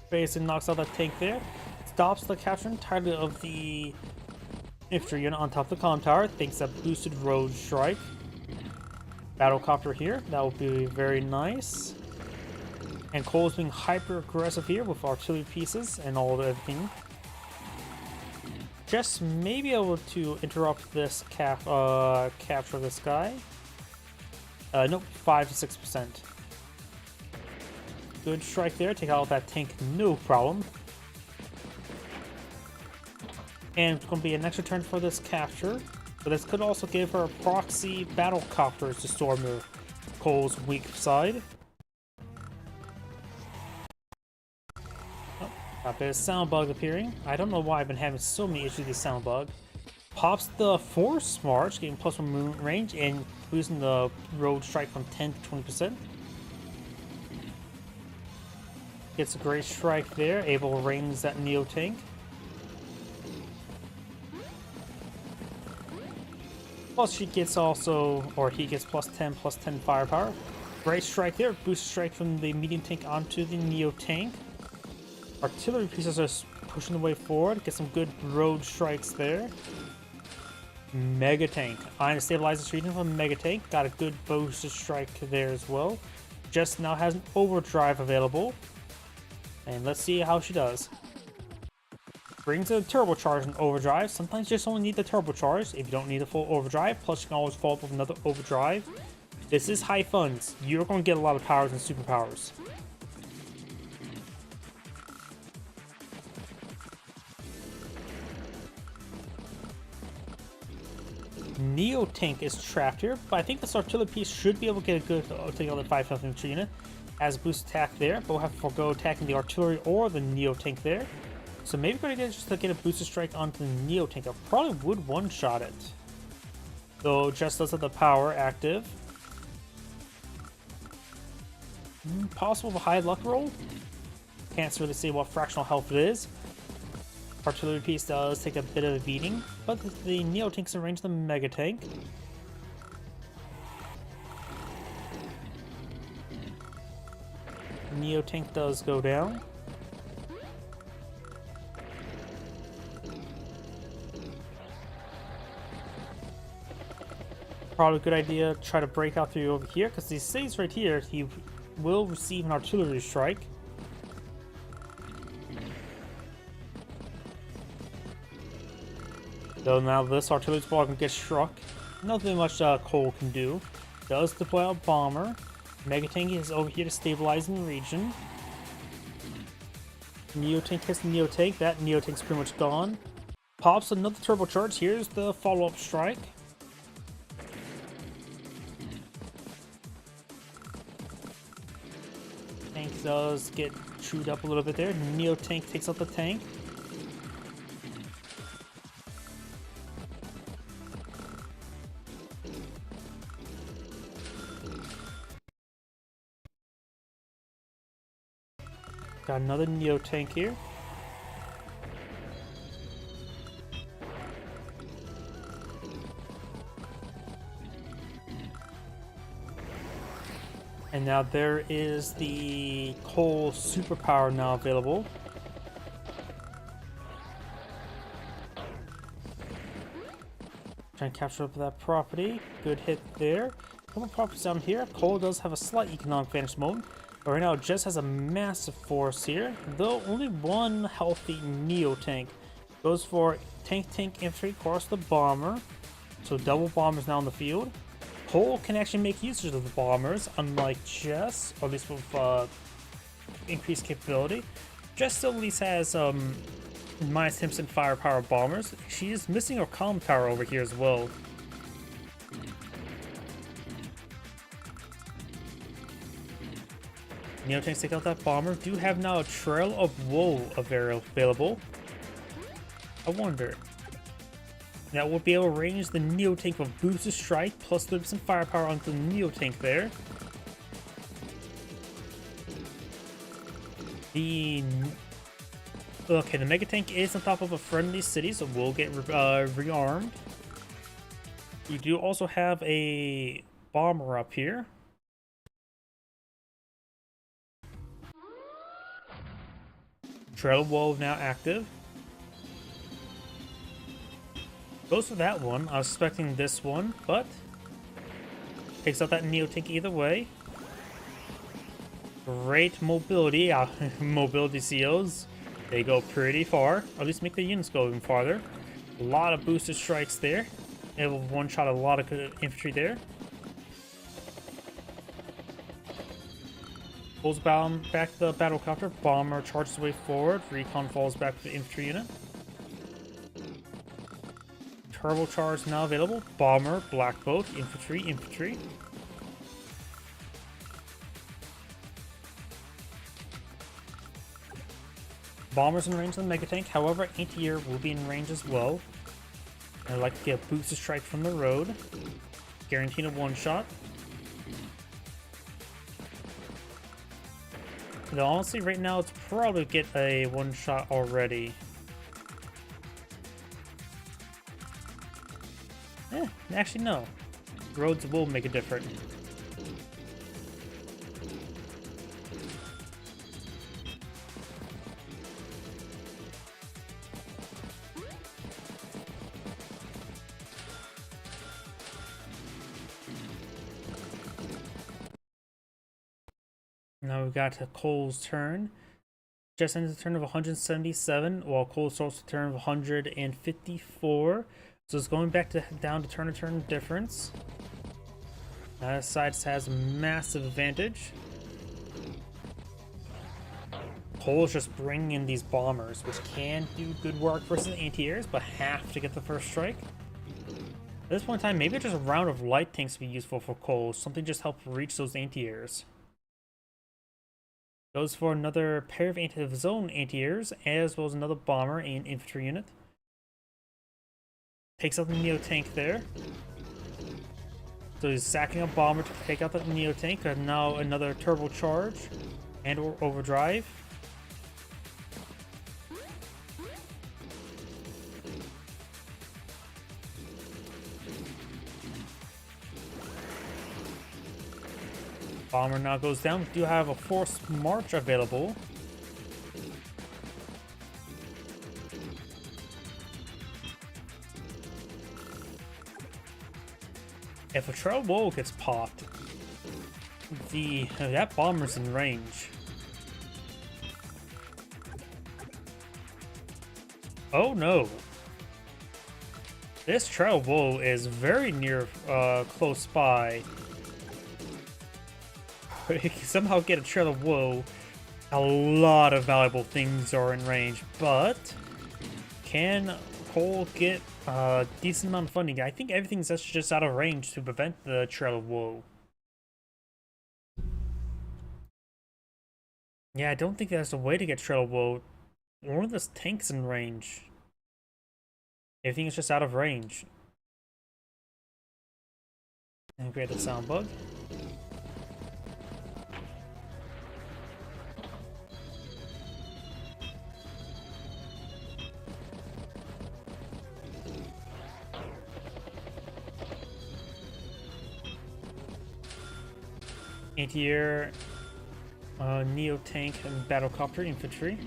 Basically knocks out that tank there. Stops the capture entirely of the infantry unit on top of the comm tower. Thanks to that boosted road strike. Battlecopter here. That will be very nice. And Cole's being hyper aggressive here with artillery pieces and all of everything. Just may be able to interrupt this capture of this guy. Nope, 5 to 6%. Good strike there, take out that tank, no problem. And it's going to be an extra turn for this capture, but this could also give her proxy battlecopters to storm Cole's weak side. Oh, a bit of sound bug appearing. I don't know why I've been having so many issues with this sound bug. Pops the Force March, getting plus 1 movement range and boosting the road strike from 10 to 20%. Gets a great strike there, able to range that Neo tank. Plus she gets also, or he gets plus 10 firepower. Great strike there, boost strike from the medium tank onto the Neo tank. Artillery pieces are pushing the way forward, get some good road strikes there. Mega tank, iron stabilizes region from Mega tank, got a good boost strike there as well. Just now has an overdrive available. And let's see how she does. Brings a turbocharge and overdrive. Sometimes you just only need the turbocharge if you don't need a full overdrive. Plus you can always follow up with another overdrive. This is high funds. You're going to get a lot of powers and superpowers. Neo tank is trapped here, but I think this artillery piece should be able to get a good take on the 5 infantry unit. As a boost attack there, but we'll have to forego attacking the artillery or the Neo tank there. So maybe we're going to just to get a boosted strike onto the Neo tank. I probably would one-shot it. Though just does have the power active. Possible of a high luck roll. Can't really see what fractional health it is. Artillery piece does take a bit of a beating, but the Neo tank's in range of the Mega tank. Neo tank does go down. Probably a good idea to try to break out through over here, because he stays right here. He will receive an artillery strike. So now this artillery ball can get struck. Nothing much Cole can do. Does deploy a bomber. Megatank is over here to stabilize in the region. Neotank hits the Neotank. That Neotank's pretty much gone. Pops another turbocharge. Here's the follow-up strike. Tank does get chewed up a little bit there. Neotank takes out the tank. Got another Neotank here. And now there is the Cole superpower now available. Trying to capture up that property. Good hit there. A couple properties down here. Cole does have a slight economic advantage mode. But right now, Jess has a massive force here, though only one healthy Neotank. Goes for tank infantry across the bomber. So double bombers now in the field. Cole can actually make use of the bombers, unlike Jess, or at least with increased capability. Jess still at least has minus 10% firepower bombers. She is missing her comm tower over here as well. Neotanks take out that bomber. Do have now a Trail of Woe available. I wonder. That will be able to range the Neotank with boosted strike plus 30% firepower onto the Neotank there. The Megatank is on top of a friendly city, so we'll get rearmed. You do also have a bomber up here. Trail of Woe now active. Goes for that one. I was expecting this one, but takes out that Neotank either way. Great mobility. Mobility COs. They go pretty far. Or at least make the units go even farther. A lot of boosted strikes there. It will one-shot a lot of good infantry there. Pulls back the battlecopter. Bomber charges way forward. Recon falls back to the infantry unit. Turbocharge now available. Bomber, Black Boat, infantry. Bombers in range of the Megatank. However, anti-air will be in range as well. I'd like to get a boosted strike from the road. Guaranteed a one-shot. Though honestly, right now it's probably get a one-shot already. Actually no. Roads will make a difference. Now we've got Cole's turn. Just ends a turn of 177, while Cole starts a turn of 154. So it's going back down to turn difference. That side has a massive advantage. Cole's just bringing in these bombers, which can do good work versus anti-airs, but have to get the first strike. At this point in time, maybe just a round of light tanks would be useful for Cole. Something just help reach those anti-airs. Goes for another pair of anti-zone anti-airs, as well as another bomber and infantry unit. Takes out the Neotank there. So he's sacking a bomber to take out the Neotank, and now another turbocharge and or overdrive. Bomber now goes down. We do have a forced march available. If a trail wall gets popped, that bomber's in range. Oh no. This trail wall is very near close by. If you can somehow get a trail of woe, a lot of valuable things are in range, but can Cole get a decent amount of funding? I think everything's just out of range to prevent the trail of woe. Yeah, I don't think there's a way to get trail of woe. One of those tanks in range. Everything is just out of range. And create a sound bug. Anti-air, Neo tank and battlecopter infantry.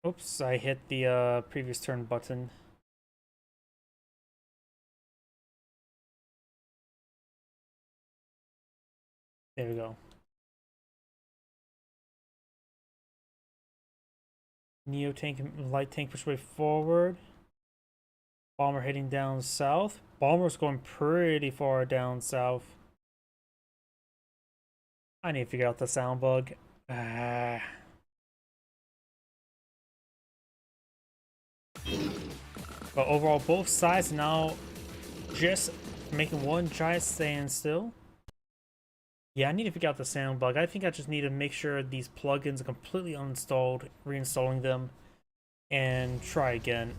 Oops, I hit the previous turn button. There we go. Neo tank and light tank push way forward. Bomber heading down south. Bomber's going pretty far down south. I need to figure out the sound bug. But overall, both sides now just making one giant standstill. Yeah, I need to figure out the sound bug. I think I just need to make sure these plugins are completely uninstalled, reinstalling them, and try again.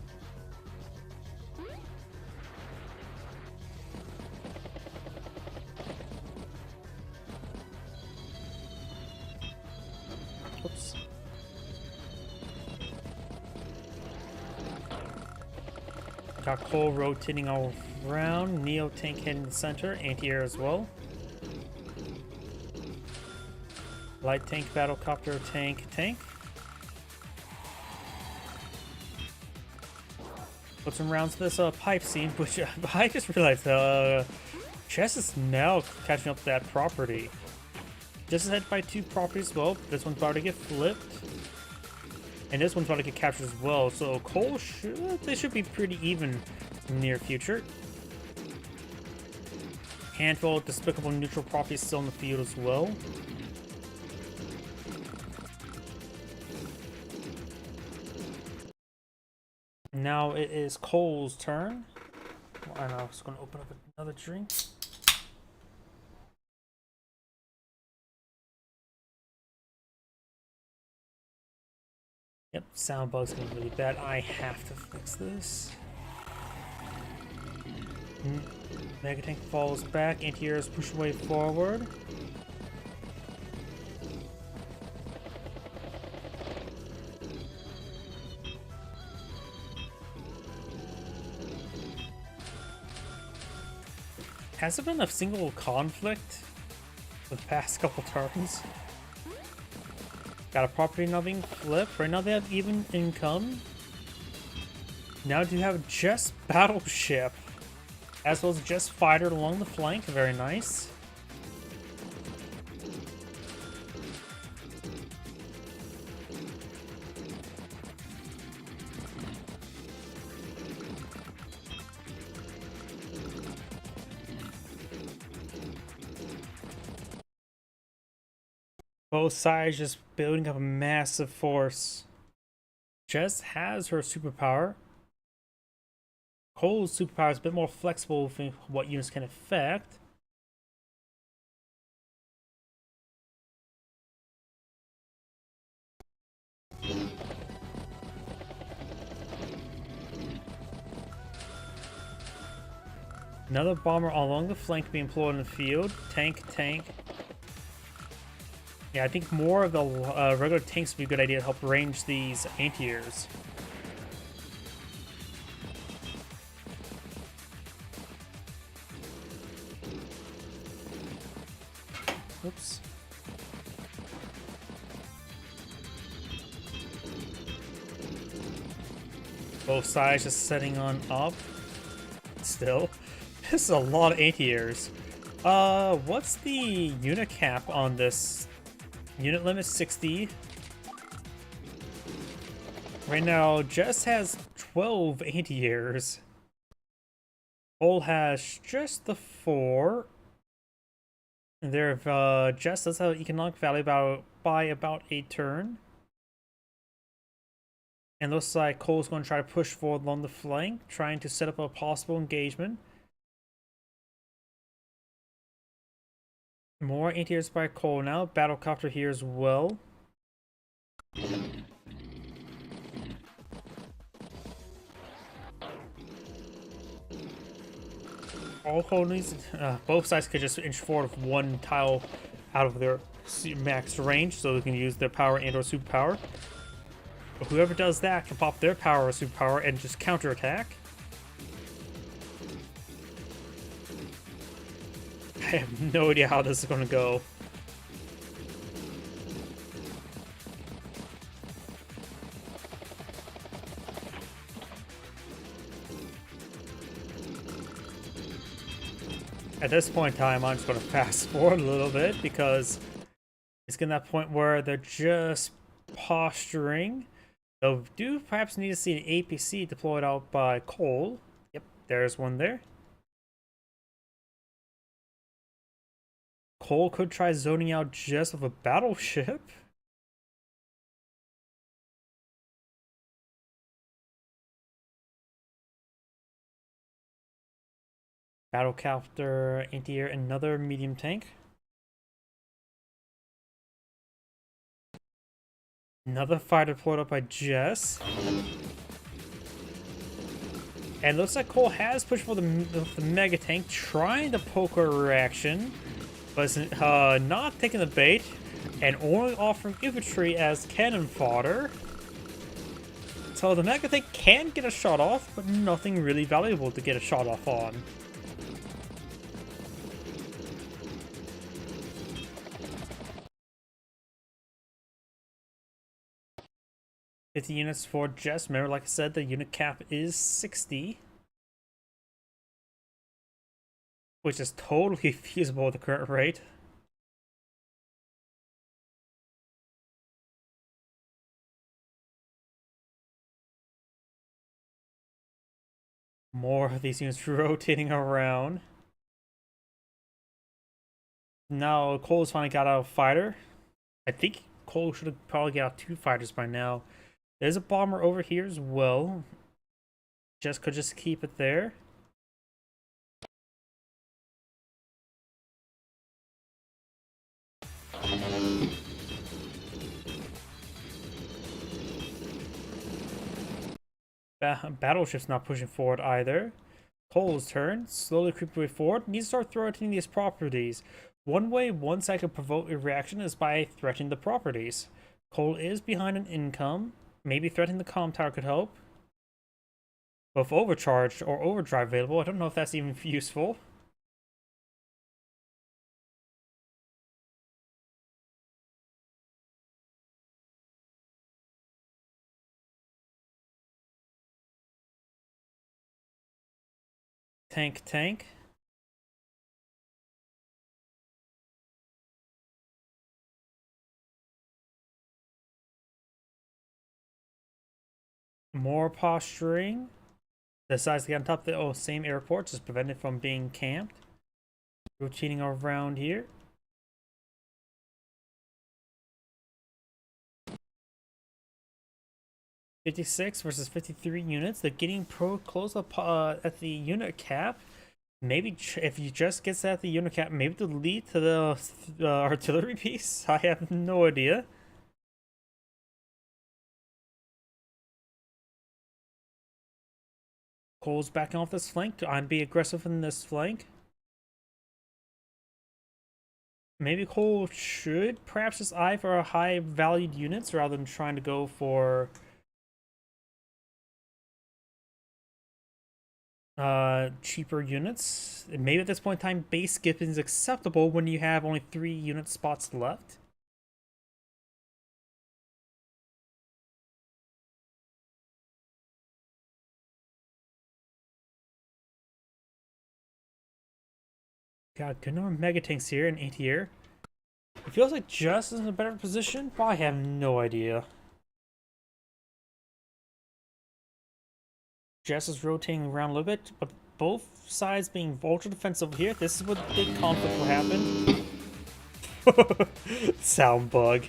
Oops. Got Cole rotating all around. Neo tank heading to the center. Anti-air as well. Light tank, battlecopter, tank. Put some rounds to this pipe scene, which I just realized Chess is now catching up to that property. Just ahead by 2 properties. Well, this one's about to get flipped. And this one's about to get captured as well. So Cole they should be pretty even in the near future. Handful of despicable neutral properties still in the field as well. Now it is Cole's turn. Well, I was going to open up another drink. Yep, sound bug's gonna be really bad. I have to fix this. Mega tank falls back. Anti-air is pushed way forward. Has there been a single conflict the past couple turns? Got a property now being flipped. Right now they have even income. Now do you have just battleship as well as just fighter along the flank. Very nice. Both sides just building up a massive force. Jess has her superpower. Cole's superpower is a bit more flexible with what units can affect. Another bomber along the flank being employed in the field. Tank. Yeah, I think more of the regular tanks would be a good idea to help range these anti-airs. Oops. Both sides just setting on up. Still. This is a lot of anti-airs. What's the unit cap on this? Unit limit 60. Right now, Jess has 12 anti-airs. Cole has just the 4. And there, Jess does have economic value by about a turn. And looks like Cole's going to try to push forward along the flank, trying to set up a possible engagement. More anti-airs by Cole now. Battlecopter here as well. All Cole needs, both sides could just inch forward with one tile out of their max range, so they can use their power and/or superpower. But whoever does that can pop their power or superpower and just counterattack. I have no idea how this is going to go. At this point in time, I'm just going to fast forward a little bit because it's getting that point where they're just posturing. They do perhaps need to see an APC deployed out by Cole. Yep, there's one there. Cole could try zoning out just with a battleship. Battlecopter, anti-air, another medium tank. Another fighter deployed up by Jess. And looks like Cole has pushed for the mega tank, trying to poke a reaction, but not taking the bait, and only offering infantry as cannon fodder. So the mega tank can get a shot off, but nothing really valuable to get a shot off on. The units for Jess. Remember, like I said, the unit cap is 60. Which is totally feasible at the current rate. More of these units rotating around. Now, Cole's finally got out a fighter. I think Cole should have probably got out 2 fighters by now. There's a bomber over here as well. Jess could just keep it there. Battleship's not pushing forward either. Cole's turn. Slowly creep way forward. Needs to start threatening these properties. One way one side can provoke a reaction is by threatening the properties. Cole is behind an income. Maybe threatening the comm tower could help. But if overcharged or overdrive available, I don't know if that's even useful. Tank. More posturing. Decides to get on top of the same airport, just prevent it from being camped. Rotating around here. $56 versus 53 units. They're getting close up at the unit cap. Maybe if you just gets at the unit cap, maybe to lead to the artillery piece. I have no idea. Cole's backing off this flank. I'm be aggressive in this flank. Maybe Cole should perhaps just eye for high valued units rather than trying to go for cheaper units. Maybe at this point in time, base skipping is acceptable when you have only 3 unit spots left. got good number of Mega Tanks here in A tier. It feels like Jess is in a better position, but I have no idea. Jess is rotating around a little bit, but both sides being ultra defensive here. This is what the conflict will happen. Sound bug.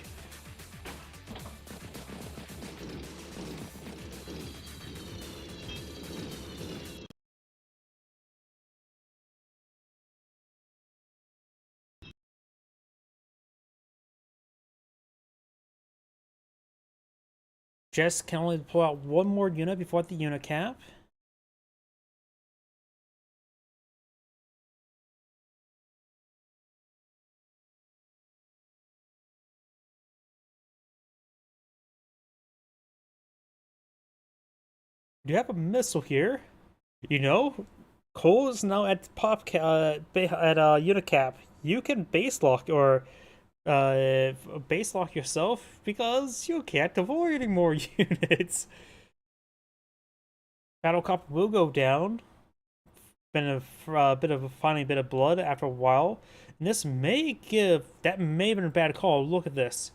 Jess can only pull out one more unit before the unit cap. You have a missile here. You know, Cole is now at unit cap. You can base lock or base lock yourself because you can't avoid any more units. Battle Cop will go down. Been a bit of finding a bit of blood after a while. And this may give that may have been a bad call. Look at this.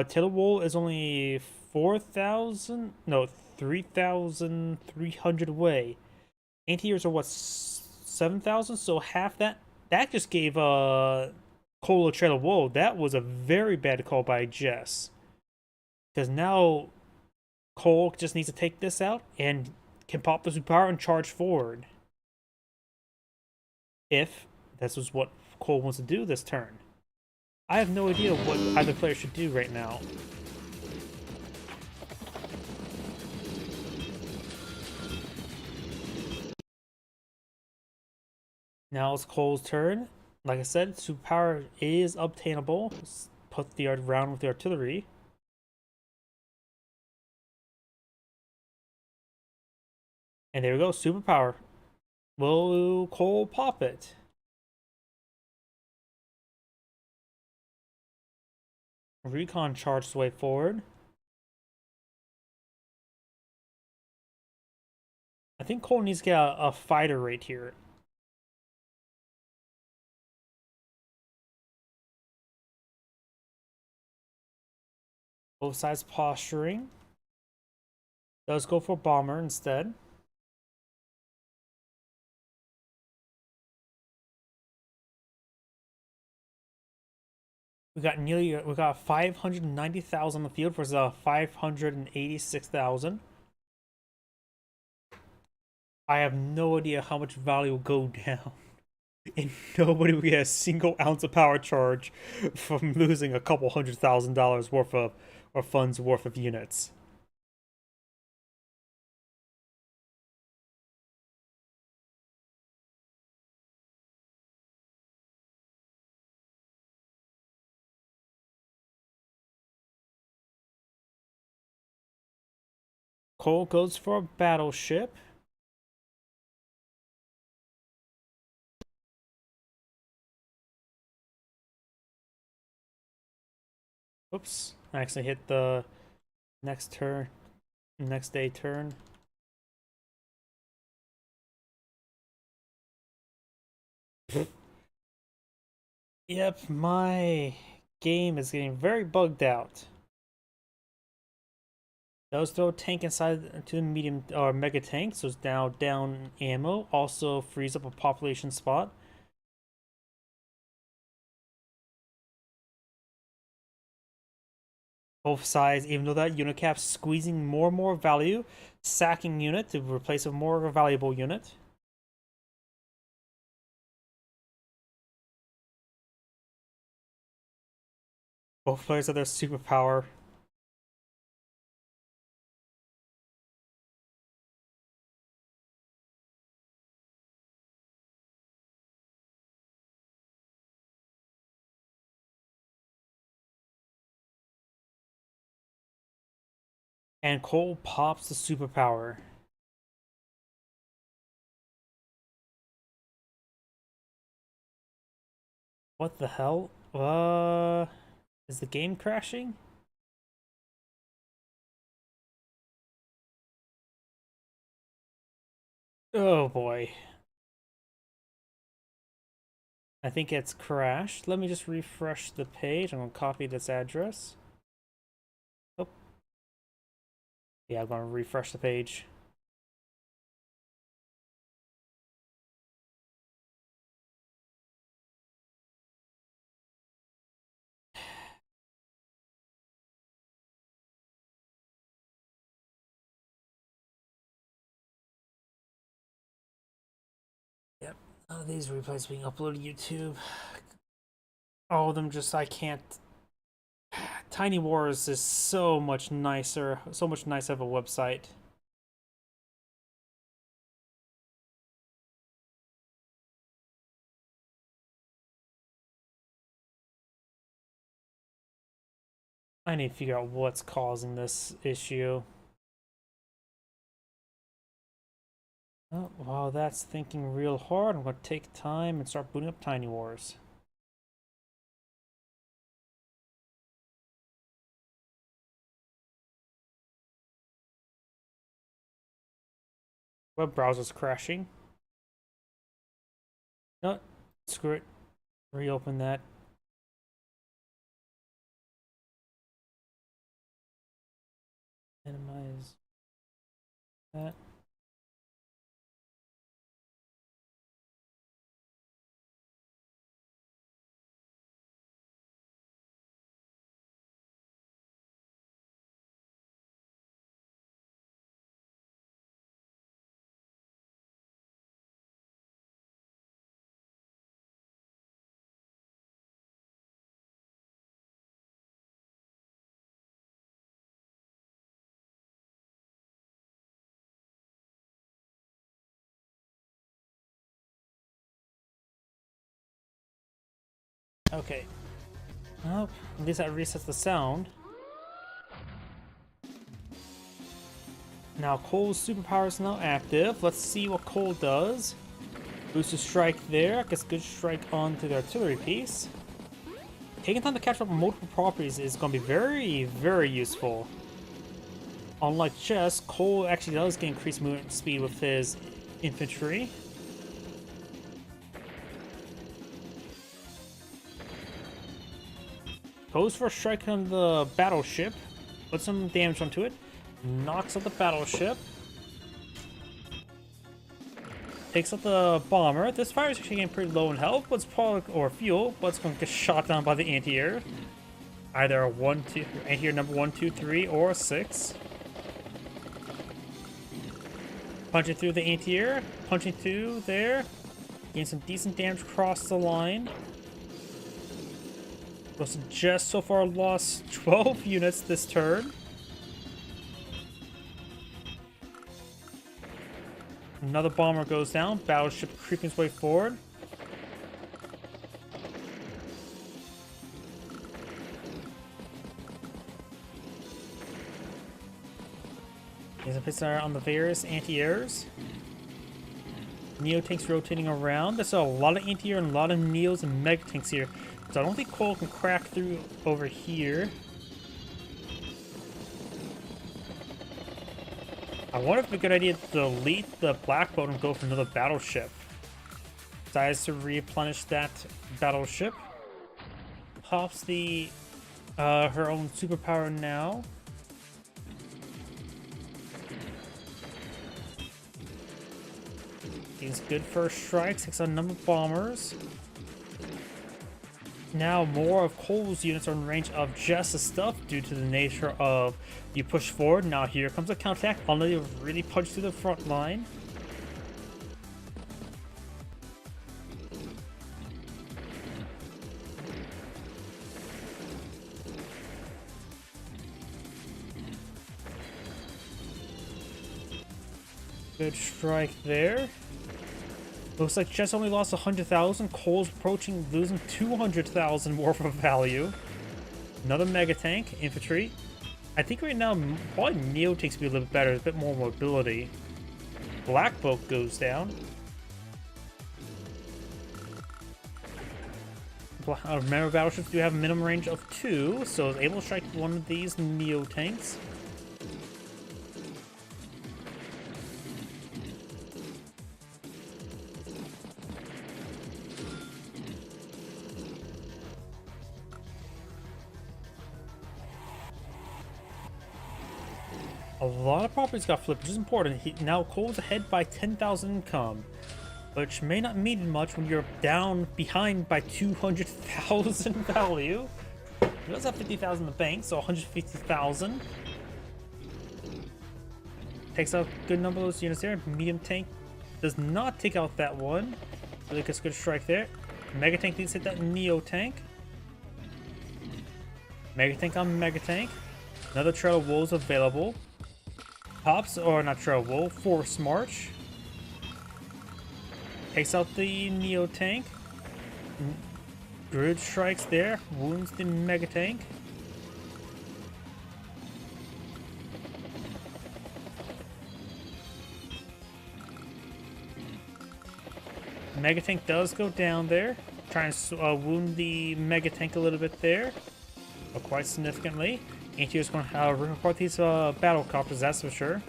Taylor Wool is only 4,000, no, 3,300 away. Anti-heroes are what, 7,000? So half that. That just gave Cole a trail of woe. That was a very bad call by Jess. Because now Cole just needs to take this out and can pop the superpower and charge forward. If this is what Cole wants to do this turn. I have no idea what either player should do right now. Now it's Cole's turn. Like I said, superpower is obtainable. Let's put the round with the artillery. And there we go, superpower. Will Cole pop it? Recon charged his way forward. I think Cole needs to get a fighter right here. Both sides posturing. Does go for bomber instead. We got 590,000 on the field versus 586,000. I have no idea how much value will go down. And nobody will get a single ounce of power charge from losing a couple $100,000 worth of or funds worth of units. Cole goes for a battleship. Oops, I actually hit the next day turn. Yep, my game is getting very bugged out. Does throw a tank inside to the medium or mega tank, so it's now down ammo. Also frees up a population spot. Both sides, even though that unit cap's squeezing more and more value, sacking unit to replace a more valuable unit. Both players have their superpower. And Cole pops the superpower. What the hell? Is the game crashing? Oh boy. I think it's crashed. Let me just refresh the page. I'm gonna copy this address. Oh. Yeah, I'm gonna refresh the page. Yep. None of these replays being uploaded to YouTube. All of them just I can't. Tiny Wars is so much nicer of a website. I need to figure out what's causing this issue. Oh, wow, that's thinking real hard. I'm gonna take time and start booting up Tiny Wars. Web browser's crashing. No, screw it. Reopen that. Minimize that. Okay. Oh, at least that resets the sound. Now Cole's superpower is now active. Let's see what Cole does. Boosted strike there. Gets good strike onto the artillery piece. Taking time to catch up on multiple properties is going to be very, very useful. Unlike Chess, Cole actually does get increased movement speed with his infantry. Goes for a strike on the battleship. Puts some damage onto it. Knocks out the battleship. Takes out the bomber. This fire is actually getting pretty low in health, but it's probably, or fuel, but it's going to get shot down by the anti-air. Either a 1-2 anti-air number 1, 2, 3, or 6. Punching through the anti-air. Punching through there. Getting some decent damage across the line. Ghost just so far lost 12 units this turn. Another bomber goes down. Battleship creeping its way forward. There's a pistol on the various anti-airs. Neo tanks rotating around. There's a lot of anti-air and a lot of Neos and mega tanks here. So I don't think Cole can crack through over here. I wonder if it's a good idea to delete the black boat and go for another battleship. Decides to replenish that battleship. Pops the her own superpower now. These good first strikes, takes out a number of bombers. Now more of Cole's units are in range of just the stuff due to the nature of you push forward. Now here comes a counterattack. Only really punch through the front line. Good strike there. Looks like Jess only lost 100,000. Cole's approaching losing 200,000 worth of value. Another mega tank, infantry. I think right now probably Neo takes me a little bit better, a bit more mobility. Black boat goes down. Remember, battleships do have a minimum range of 2, so it's able to strike one of these Neo tanks. A lot of properties got flipped, which is important. Now Cole's ahead by 10,000 income, which may not mean much when you're down behind by 200,000 value. He does have 50,000 in the bank, so 150,000. Takes out a good number of those units there. Medium tank does not take out that one. Really gets a good strike there. Mega tank needs to hit that Neo tank. Mega tank on Mega tank. Another Trail of Wolves available. Pops, or not Trail of Wolf, Force March. Takes out the Neo tank. Grid strikes there, wounds the Mega tank. Mega tank does go down there, trying to wound the Mega tank a little bit there, but quite significantly. Anti is going to rip apart these battle copters, that's for sure.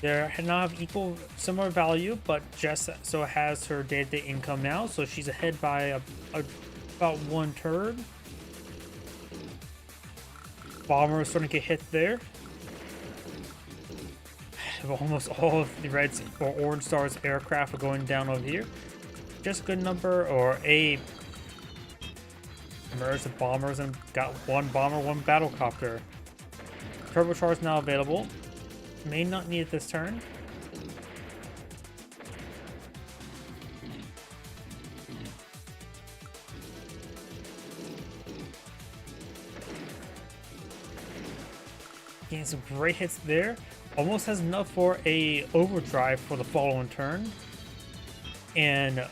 They now have equal, similar value, but Jess so has her day-to-day income now, so she's ahead by about 1 turn. Bomber is starting to get hit there. Almost all of the Reds or Orange Stars aircraft are going down over here. Just a good number, or a merged the bombers and got 1 bomber, 1 battlecopter. Turbocharge now available. May not need it this turn. Getting some great hits there. Almost has enough for a overdrive for the following turn. And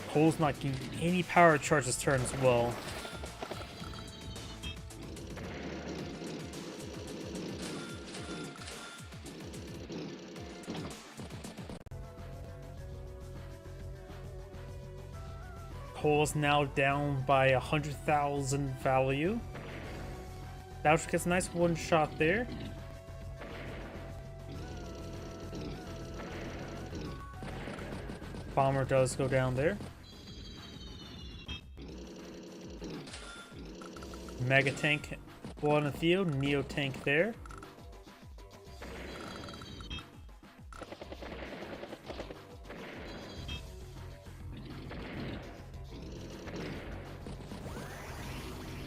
Cole's not getting any power charge this turn as well. Cole's now down by 100,000 value. Battleship gets a nice 1 shot there. Bomber does go down there. Mega tank on the field, Neo tank there.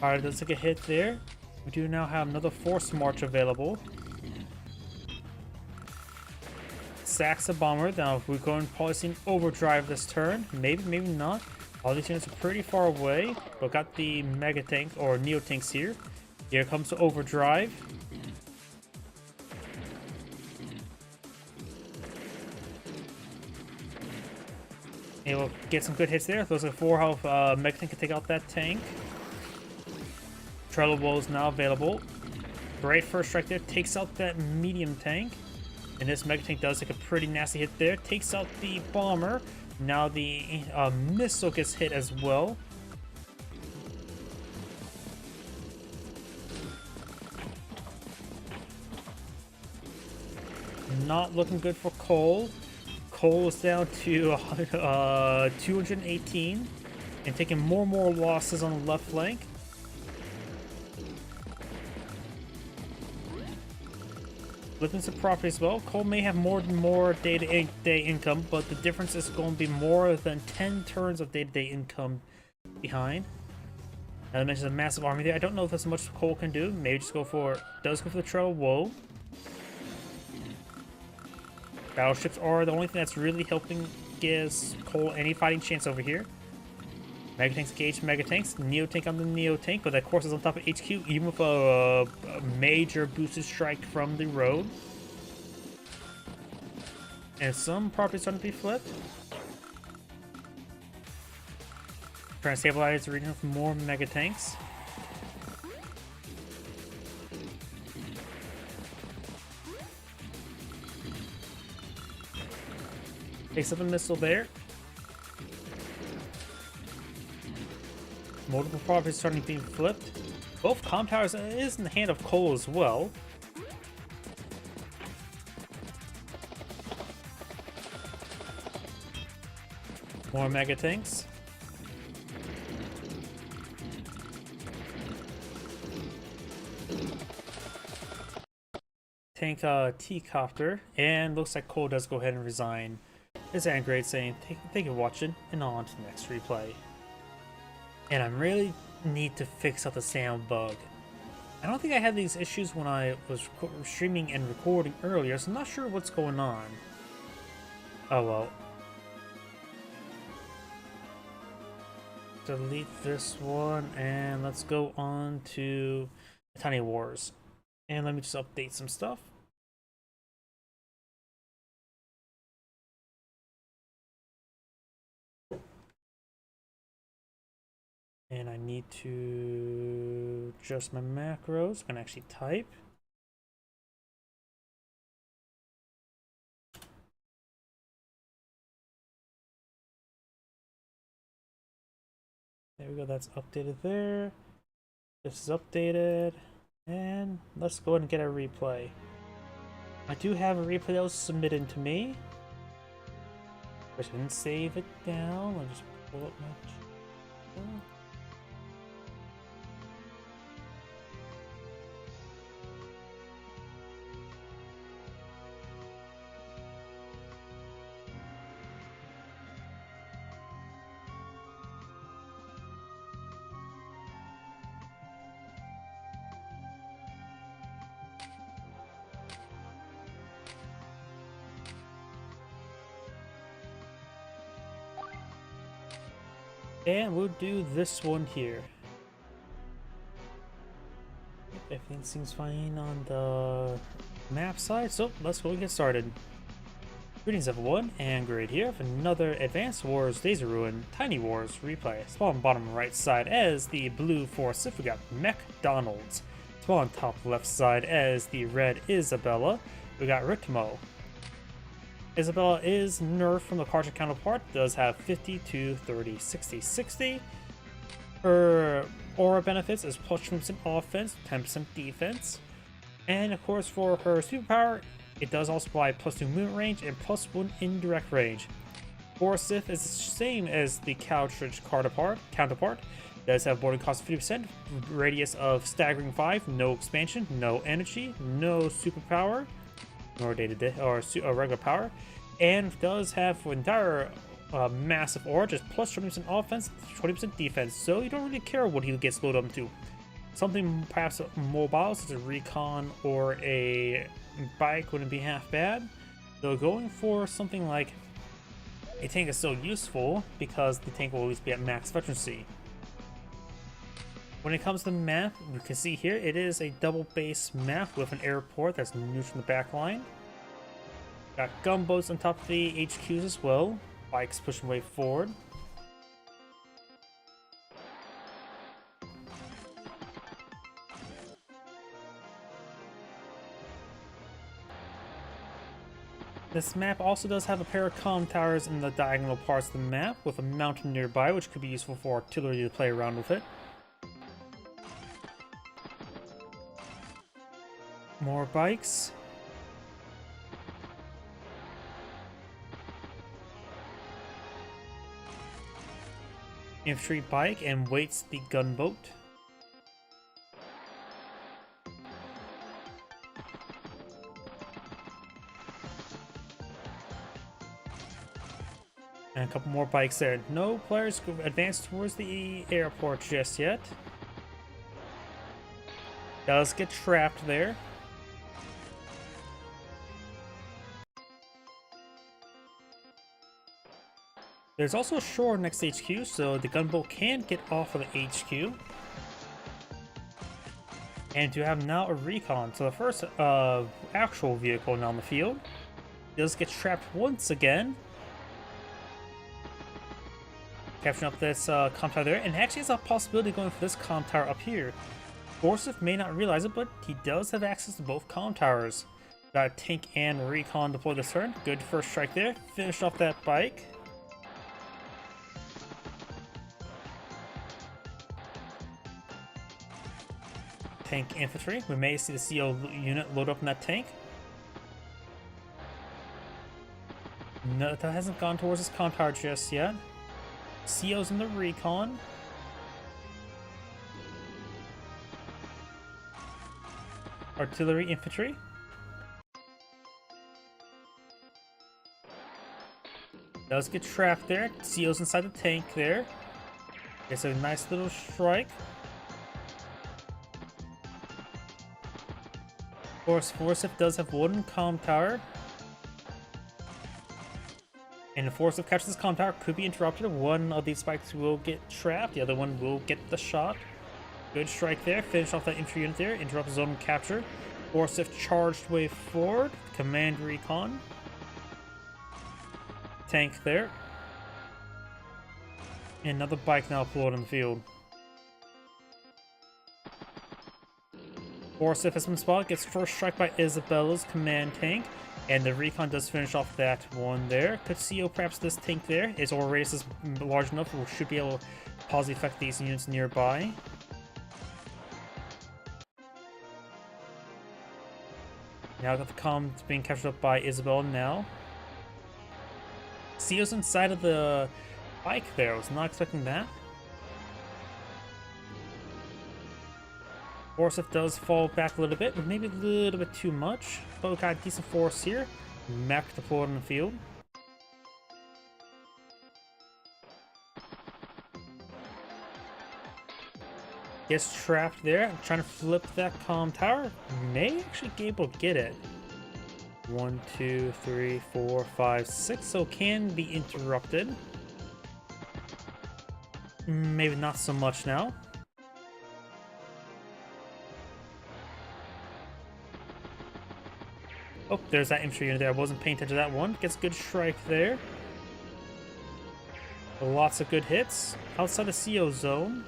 Alright, let's take a hit there. We do now have another Force March available. Sacks a bomber. Now, if we're going to probably see an overdrive this turn, maybe, maybe not. All these units are pretty far away, but got the Mega tank or Neo tanks here. Here comes the overdrive. And we'll get some good hits there. Those are 4 health. Mega tank can take out that tank. Trail of Wolves now available. Great first strike there. Takes out that medium tank. And this Mega tank does take a pretty nasty hit there. Takes out the bomber. Now the missile gets hit as well. Not looking good for Cole. Cole is down to 218 and taking more and more losses on the left flank. Flipping some property as well. Cole may have more day-to-day income, but the difference is going to be more than 10 turns of day-to-day income behind. Now, I mentioned a massive army there. I don't know if that's much Cole can do. Maybe just go for the Trail of Woe. Battleships are the only thing that's really helping gives Cole any fighting chance over here. Mega tanks engage Mega tanks. Neo tank on the Neo tank, but that course is on top of HQ, even with a major boosted strike from the road. And some properties starting to be flipped. Trying to stabilize the region with more Mega tanks. Takes up a missile there. Multiple properties starting to be flipped. Both comm towers is in the hand of Cole as well. More Mega tanks. tank T-Copter, and looks like Cole does go ahead and resign. It's Angrade saying, thank you for watching, and on to the next replay. And I really need to fix up the sound bug. I don't think I had these issues when I was streaming and recording earlier, so I'm not sure what's going on. Oh well. Delete this one, and let's go on to Tiny Wars. And let me just update some stuff. And I need to adjust my macros. I can actually type. There we go, that's updated there. This is updated. And let's go ahead and get a replay. I do have a replay that was submitted to me. But I didn't save it down. I'll just pull up my channel. And we'll do this one here. Everything seems fine on the map side, so let's go and get started. Greetings everyone, Angrade here for another Advanced Wars Days of Ruin Tiny Wars replay. Spawn bottom right side as the blue Force If we got McDonald's. Spawn top left side as the red Isabella, we got Ritmo. Isabella is nerfed from the cartridge counterpart, does have 50 to 30, 60, 60. Her aura benefits is plus 20% offense, 10% defense. And of course for her superpower, it does also provide plus 2 movement range and plus 1 indirect range. Force Sith is the same as the cartridge counterpart. Does have boarding cost 50%, radius of staggering 5, no expansion, no energy, no superpower, nor day-to-day or regular power, and does have entire massive aura, just plus 20% offense, 20% defense. So you don't really care what he gets loaded up to. Something perhaps mobile, such as a recon or a bike, wouldn't be half bad. So going for something like a tank is so useful because the tank will always be at max veterancy. When it comes to the map, you can see here it is a double base map with an airport that's new from the back line. Got gunboats on top of the HQs as well. Bikes pushing way forward. This map also does have a pair of comm towers in the diagonal parts of the map with a mountain nearby, which could be useful for artillery to play around with it. More bikes. Infantry bike and waits the gunboat. And a couple more bikes there. No players advance towards the airport just yet. Does get trapped there. There's also a shore next to HQ, so the gunboat can get off of the HQ. And you have now a recon, so the first actual vehicle now on the field does get trapped once again. Capturing up this comm tower there, and actually has a possibility of going for this comm tower up here. Forsyth may not realize it, but he does have access to both comm towers. Got a tank and recon deployed this turn. Good first strike there. Finished off that bike. Tank infantry. We may see the CO unit load up in that tank. No, that hasn't gone towards this comm tower just yet. CO's in the recon. Artillery infantry. Does get trapped there. Seals inside the tank there. Gets a nice little strike. Of course, Forsyth does have one comm tower. And if Forsyth catches this comm tower, could be interrupted. One of these spikes will get trapped. The other one will get the shot. Good strike there. Finish off that infantry unit there. Interrupt zone capture. Forsyth charged way forward. Command recon. Tank there. And another bike now deployed in the field. Forsyth has been spotted. Gets first strike by Isabella's command tank. And the recon does finish off that one there. Could see perhaps this tank there. Its aura radius is large enough. We should be able to positively affect these units nearby. Now got the comm being captured up by Isabella now. Seo's inside of the bike there. I was not expecting that. Forsyth does fall back a little bit, but maybe a little bit too much. But we got a decent force here. Mech deployed in the field. Gets trapped there. I'm trying to flip that comm tower. May actually be able to get it. 1, 2, 3, 4, 5, 6. So can be interrupted. Maybe not so much now. Oh, there's that infantry unit there. I wasn't paying attention to that one. Gets a good strike there. Lots of good hits. Outside the CO zone.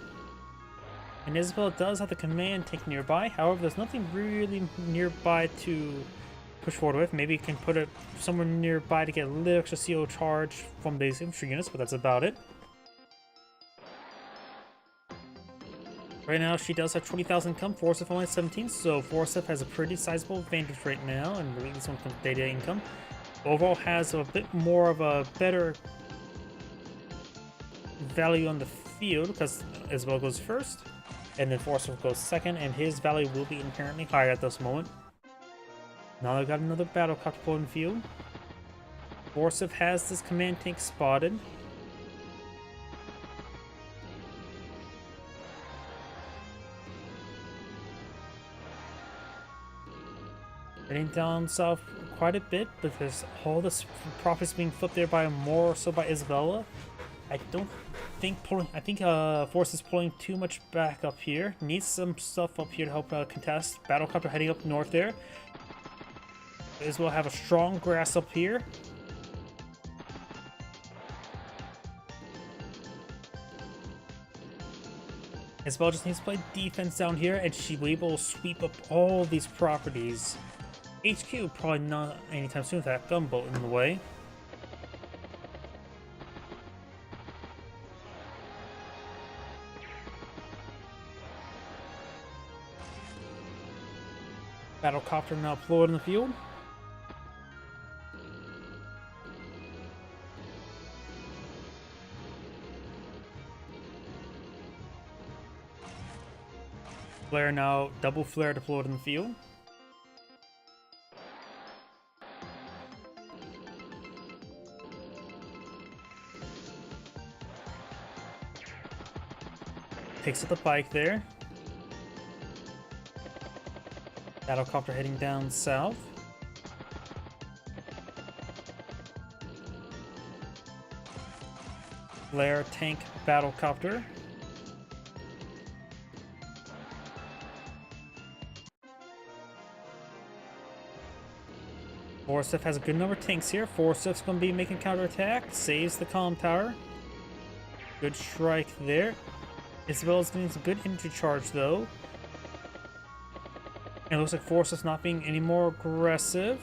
And Isabella does have the command tank nearby. However, there's nothing really nearby to push forward with. Maybe you can put it somewhere nearby to get a little extra CO charge from these infantry units, but that's about it. Right now, she does have 20,000 income. Forsyth only has 17, so Forsyth has a pretty sizable advantage right now, and at least when it comes to data income. Overall has a bit more of a better value on the field, because Isabella goes first, and then Forsyth goes second, and his value will be inherently higher at this moment. Now they've got another battle copter in the field. Forsyth has this command tank spotted. Heading down south quite a bit, but there's all this profits being flipped there by more so by Isabella. I don't think pulling. I think Force is pulling too much back up here. Needs some stuff up here to help contest. Battlecopter heading up north there. Isabella have a strong grass up here. Isabella just needs to play defense down here, and she will be able to sweep up all these properties. HQ probably not anytime soon with that gunboat in the way. Battlecopter now deployed in the field. Flare now, double flare deployed in the field. Takes up the bike there. Battlecopter heading down south. Flare tank battlecopter. Forsyth has a good number of tanks here. Forsyth's going to be making counterattack. Saves the comm tower. Good strike there. Isabella's getting some good infantry charge though. And it looks like Forsyth's not being any more aggressive.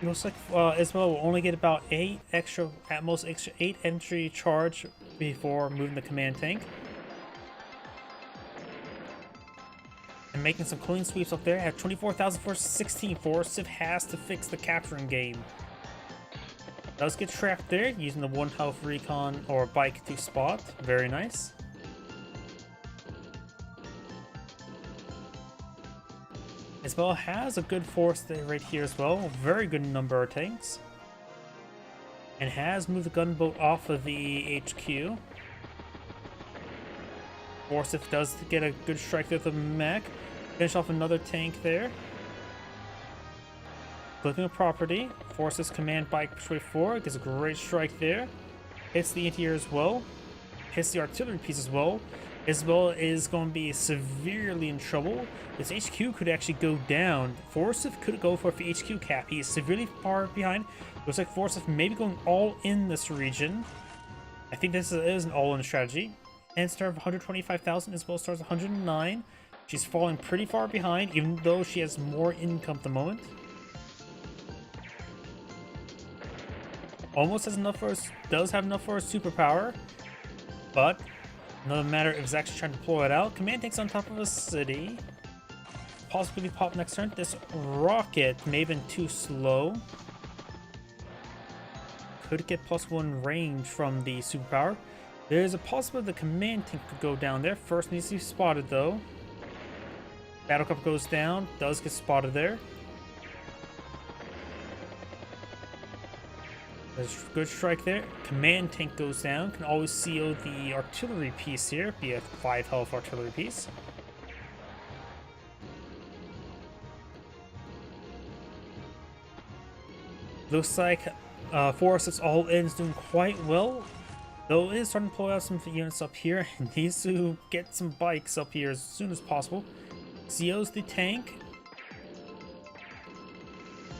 It looks like Isabella will only get about 8 extra, at most extra 8 entry charge before moving the command tank. And making some clean sweeps up there. At 24,000 versus 16. Forsyth has to fix the capturing game. Does get trapped there using the 1 health recon or bike to spot. Very nice. Isabella has a good force there right here as well. Very good number of tanks. And has moved the gunboat off of the HQ. Forsyth does get a good strike there with the mech. Finish off another tank there. Flipping a property. Forsyth's command bike push 4 gets a great strike there. Hits the anti-air as well. Hits the artillery piece as well. Isabella is going to be severely in trouble. This HQ could actually go down. Forsyth could go for the HQ cap. He is severely far behind. Looks like Forsyth may be going all in this region. I think this is an all-in strategy. And start of 125,000. Isabella starts 109. She's falling pretty far behind, even though she has more income at the moment. Almost has enough for us, does have enough for a superpower, but another matter if Zach's trying to deploy it out. Command tanks on top of a city. Possibly pop next turn. This rocket may have been too slow. Could get +1 range from the superpower. There's a possibility the command tank could go down there. First needs to be spotted though. Battle Cup goes down, does get spotted there. There's a good strike there. Command tank goes down. Can always CO the artillery piece here. Be a 5 health artillery piece. Looks like Forsyth's all in is doing quite well. Though it is starting to pull out some units up here. It needs to get some bikes up here as soon as possible. CO's the tank.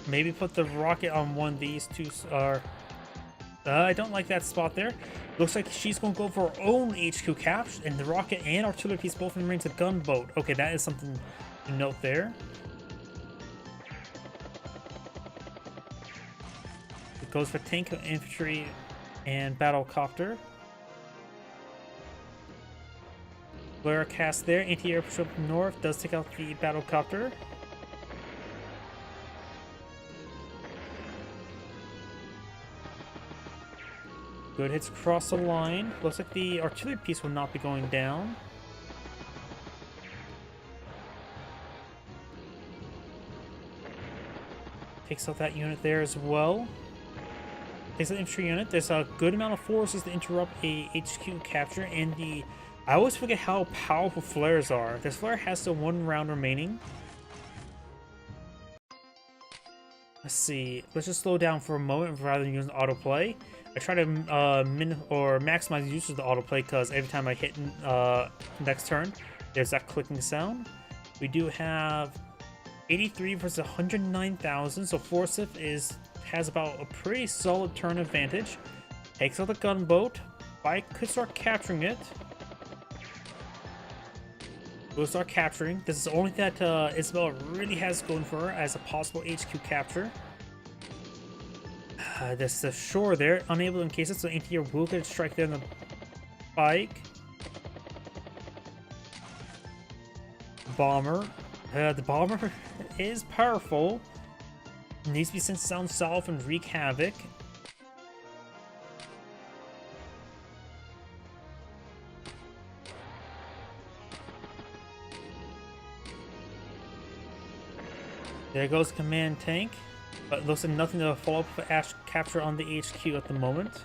Maybe put the rocket on one of these two. I don't like that spot there. Looks like she's going to go for her own HQ cap, and the rocket and artillery piece both in range of gunboat. Okay, that is something to note there. It goes for tank, infantry, and battlecopter. Flare cast there. Anti-air patrol north does take out the battlecopter. Good hits across the line. Looks like the artillery piece will not be going down. Takes out that unit there as well. Takes out the infantry unit. There's a good amount of forces to interrupt a HQ capture, and I always forget how powerful flares are. This flare has still 1 round remaining. Let's see. Let's just slow down for a moment rather than using autoplay. I try to maximize the usage of the autoplay because every time I hit next turn, there's that clicking sound. We do have 83 versus 109,000, so Forsyth has about a pretty solid turn advantage. Takes out the gunboat. Bike could start capturing it. We'll start capturing. This is the only thing that Isabella really has going for her as a possible HQ capture. This is shore there, unable to encase it, so anti-air will get a strike there on the bike. Bomber. The bomber is powerful. Needs to be sent down south and wreak havoc. There goes command tank. But it looks like nothing to follow up for Ash capture on the HQ at the moment.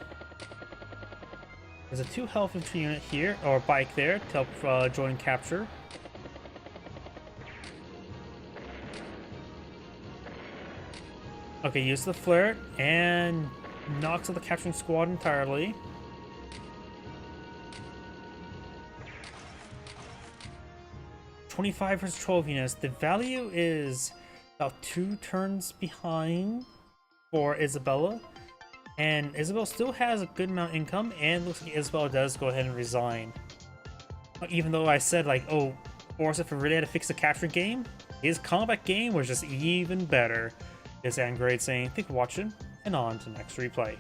There's a 2 health infantry unit here, or bike there, to help join capture. Okay, use the flare and knocks out the capturing squad entirely. $25 versus 12 units. The value is about 2 turns behind for Isabella, and Isabella still has a good amount of income, and looks like Isabella does go ahead and resign. Even though I said like, oh, Forsyth really had to fix the capture game, his combat game was just even better. This Angrade saying, thank you for watching, and on to the next replay.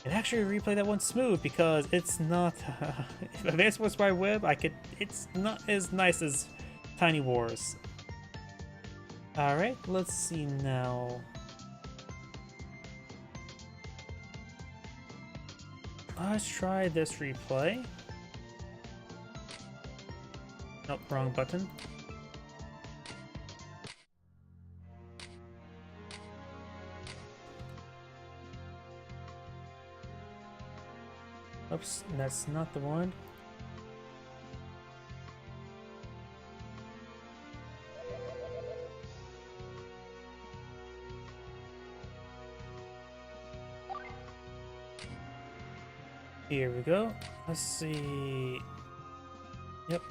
And actually a replay that went smooth because it's not if Advanced Wars by Web, it's not as nice as Tiny Wars. Alright, let's see now. Let's try this replay. Nope, wrong button. Oops, that's not the one. Here we go. Let's see. Yep.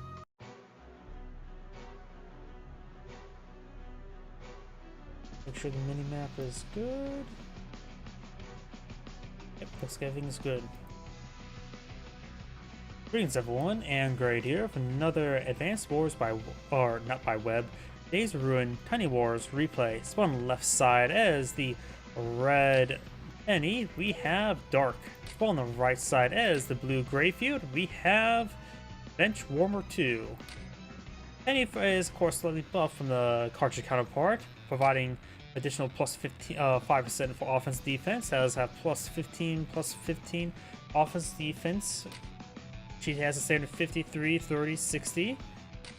Make sure the mini-map is good. Yep, looks like everything's good. Greetings everyone, and Grade here for another Advanced Wars not by Web, Days of Ruin, Tiny Wars replay. Spawn on the left side as the red Penny, we have Dark. Spawn on the right side as the blue Grayfield, we have Bench Warmer 2. Penny is of course slightly buffed from the cartridge counterpart, providing additional plus 5% for offense defense. Does have plus 15 offense defense. She has a standard 53, 30, 60,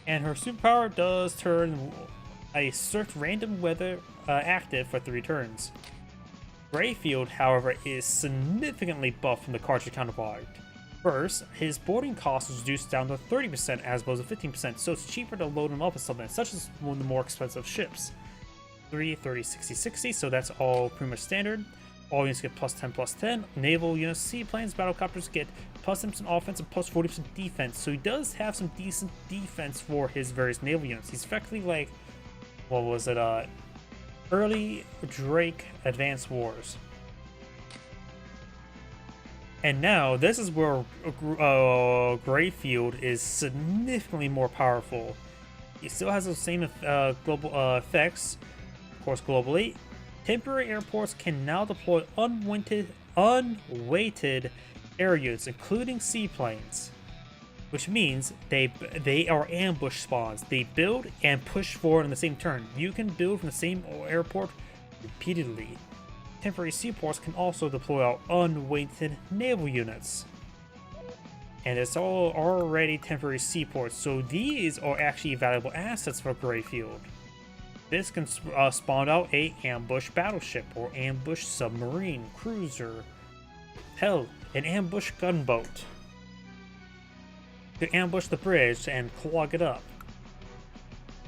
and her superpower does turn a search random weather active for 3 turns. Grayfield, however, is significantly buffed from the cartridge counterpart. First, his boarding cost is reduced down to 30% as opposed to 15%, so it's cheaper to load him up with something such as one of the more expensive ships. 3, 30, 60, 60, so that's all pretty much standard. All units get plus 10, plus 10. Naval units, seaplanes, battlecopters get plus 10% offense and plus 40% defense. So he does have some decent defense for his various naval units. He's effectively like, what was it, early Drake Advanced Wars. And now, this is where Grayfield is significantly more powerful. He still has those same global effects, of course, globally. Temporary airports can now deploy unweighted air units, including seaplanes, which means they are ambush spawns. They build and push forward in the same turn. You can build from the same airport repeatedly. Temporary seaports can also deploy out unweighted naval units. And it's all already temporary seaports, so these are actually valuable assets for Grayfield. This can spawn out a ambush battleship or ambush submarine, cruiser, hell, an ambush gunboat to ambush the bridge and clog it up.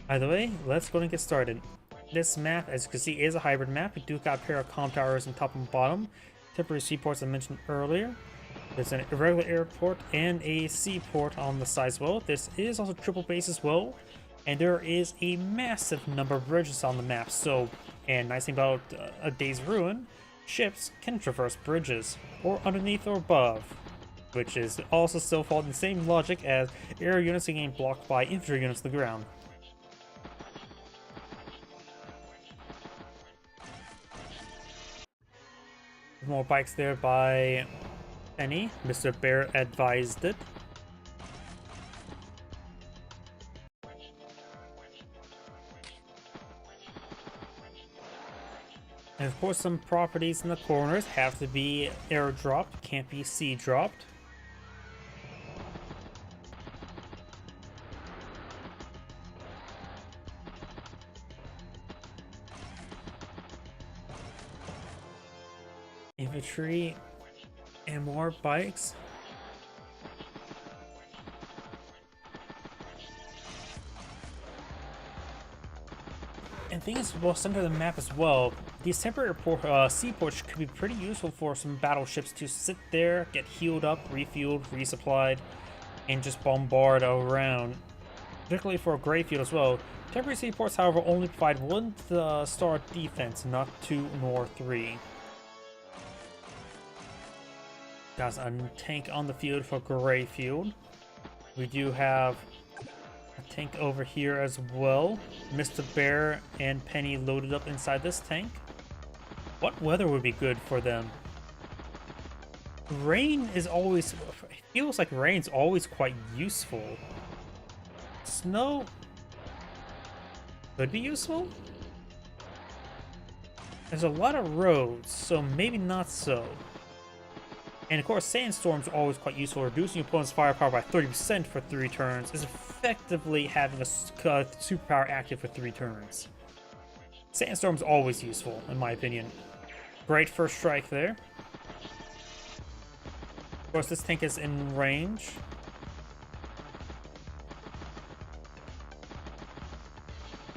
Either way, let's go and get started. This map, as you can see, is a hybrid map. We do got a pair of comm towers on top and bottom, temporary seaports I mentioned earlier. There's an irregular airport and a seaport on the side as well. This is also triple base as well. And there is a massive number of bridges on the map, so, and nice thing about a Days Ruin, ships can traverse bridges, or underneath or above, which is also still following the same logic as air units getting blocked by infantry units on the ground. More bikes there by Penny. Mr. Bear advised it. And of course, some properties in the corners have to be airdropped, can't be sea dropped. Infantry and more bikes. And things will center the map as well. These temporary seaports could be pretty useful for some battleships to sit there, get healed up, refueled, resupplied, and just bombard around. Particularly for Grayfield as well. Temporary seaports, however, only provide 1-star defense, not 2 nor 3. Got a tank on the field for Grayfield. We do have a tank over here as well. Mr. Bear and Penny loaded up inside this tank. What weather would be good for them? Rain is always... It feels like rain's always quite useful. Snow could be useful. There's a lot of roads, so maybe not so. And of course, sandstorms are always quite useful. Reducing your opponent's firepower by 30% for 3 turns is effectively having a superpower active for 3 turns. Sandstorm's always useful, in my opinion. Great first strike there. Of course, this tank is in range.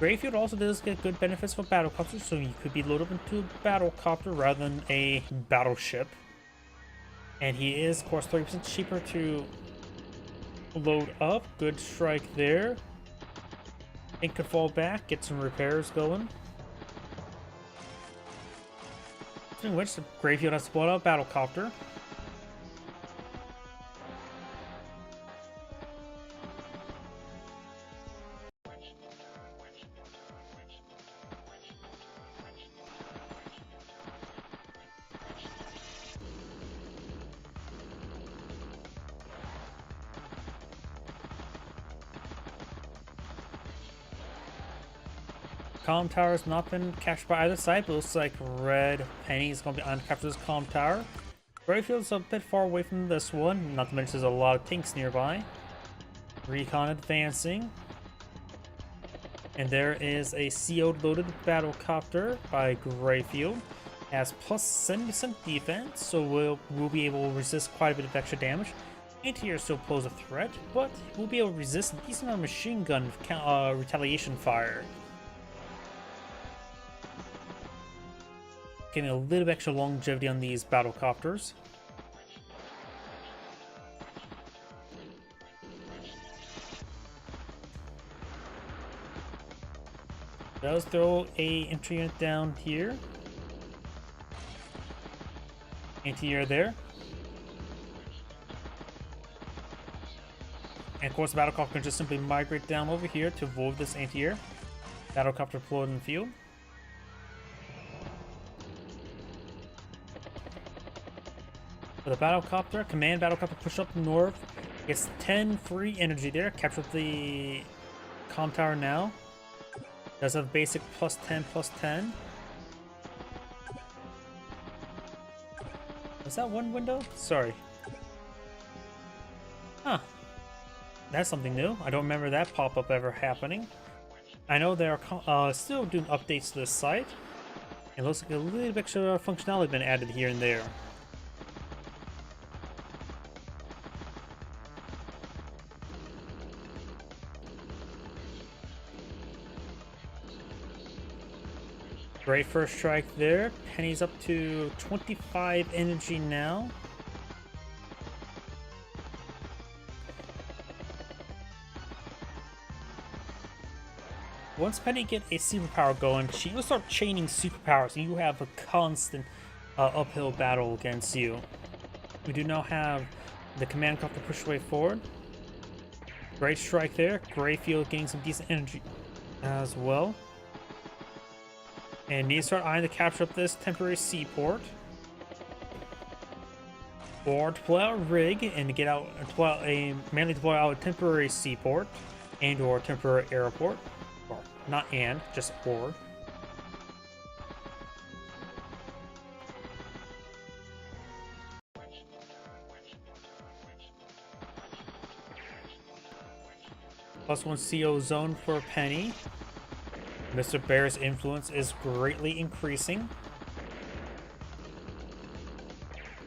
Grayfield also does get good benefits for battlecopters, so you could be loaded up into a battlecopter rather than a battleship. And he is, of course, 30% cheaper to load up. Good strike there. Tank could fall back, get some repairs going. In which the Grayfield has to pull out a battlecopter. Comm tower has not been captured by either side, but it looks like Red Penny is going to be on to capture this comm tower. Grayfield's a bit far away from this one, not to mention there's a lot of tanks nearby. Recon advancing. And there is a CO loaded battlecopter by Grayfield. Has plus 70% defense, so we'll be able to resist quite a bit of extra damage. Anti-air still pose a threat, but we'll be able to resist a decent amount of machine gun retaliation fire. Getting a little bit extra longevity on these battlecopters. Does throw a entry unit down here. Anti-air there. And of course the battlecopter can just simply migrate down over here to avoid this anti-air. Battlecopter deployed in the field. For the battlecopter, command battlecopter push up north. Gets 10 free energy there. Capture the comm tower now. Does have basic plus 10. Was that one window? Sorry. Huh. That's something new. I don't remember that pop-up ever happening. I know they're still doing updates to the site. It looks like a little bit extra functionality has been added here and there. Great first strike there. Penny's up to 25 energy now. Once Penny get a superpower going, she will start chaining superpowers, and you have a constant uphill battle against you. We do now have the command copter push way forward. Great strike there. Grayfield getting some decent energy as well. And need to start eyeing to capture up this temporary seaport. Or deploy out a rig and get out manually deploy out a temporary seaport and or temporary airport. Or not and, just or. +1 CO zone for Penny. Mr. Bear's influence is greatly increasing.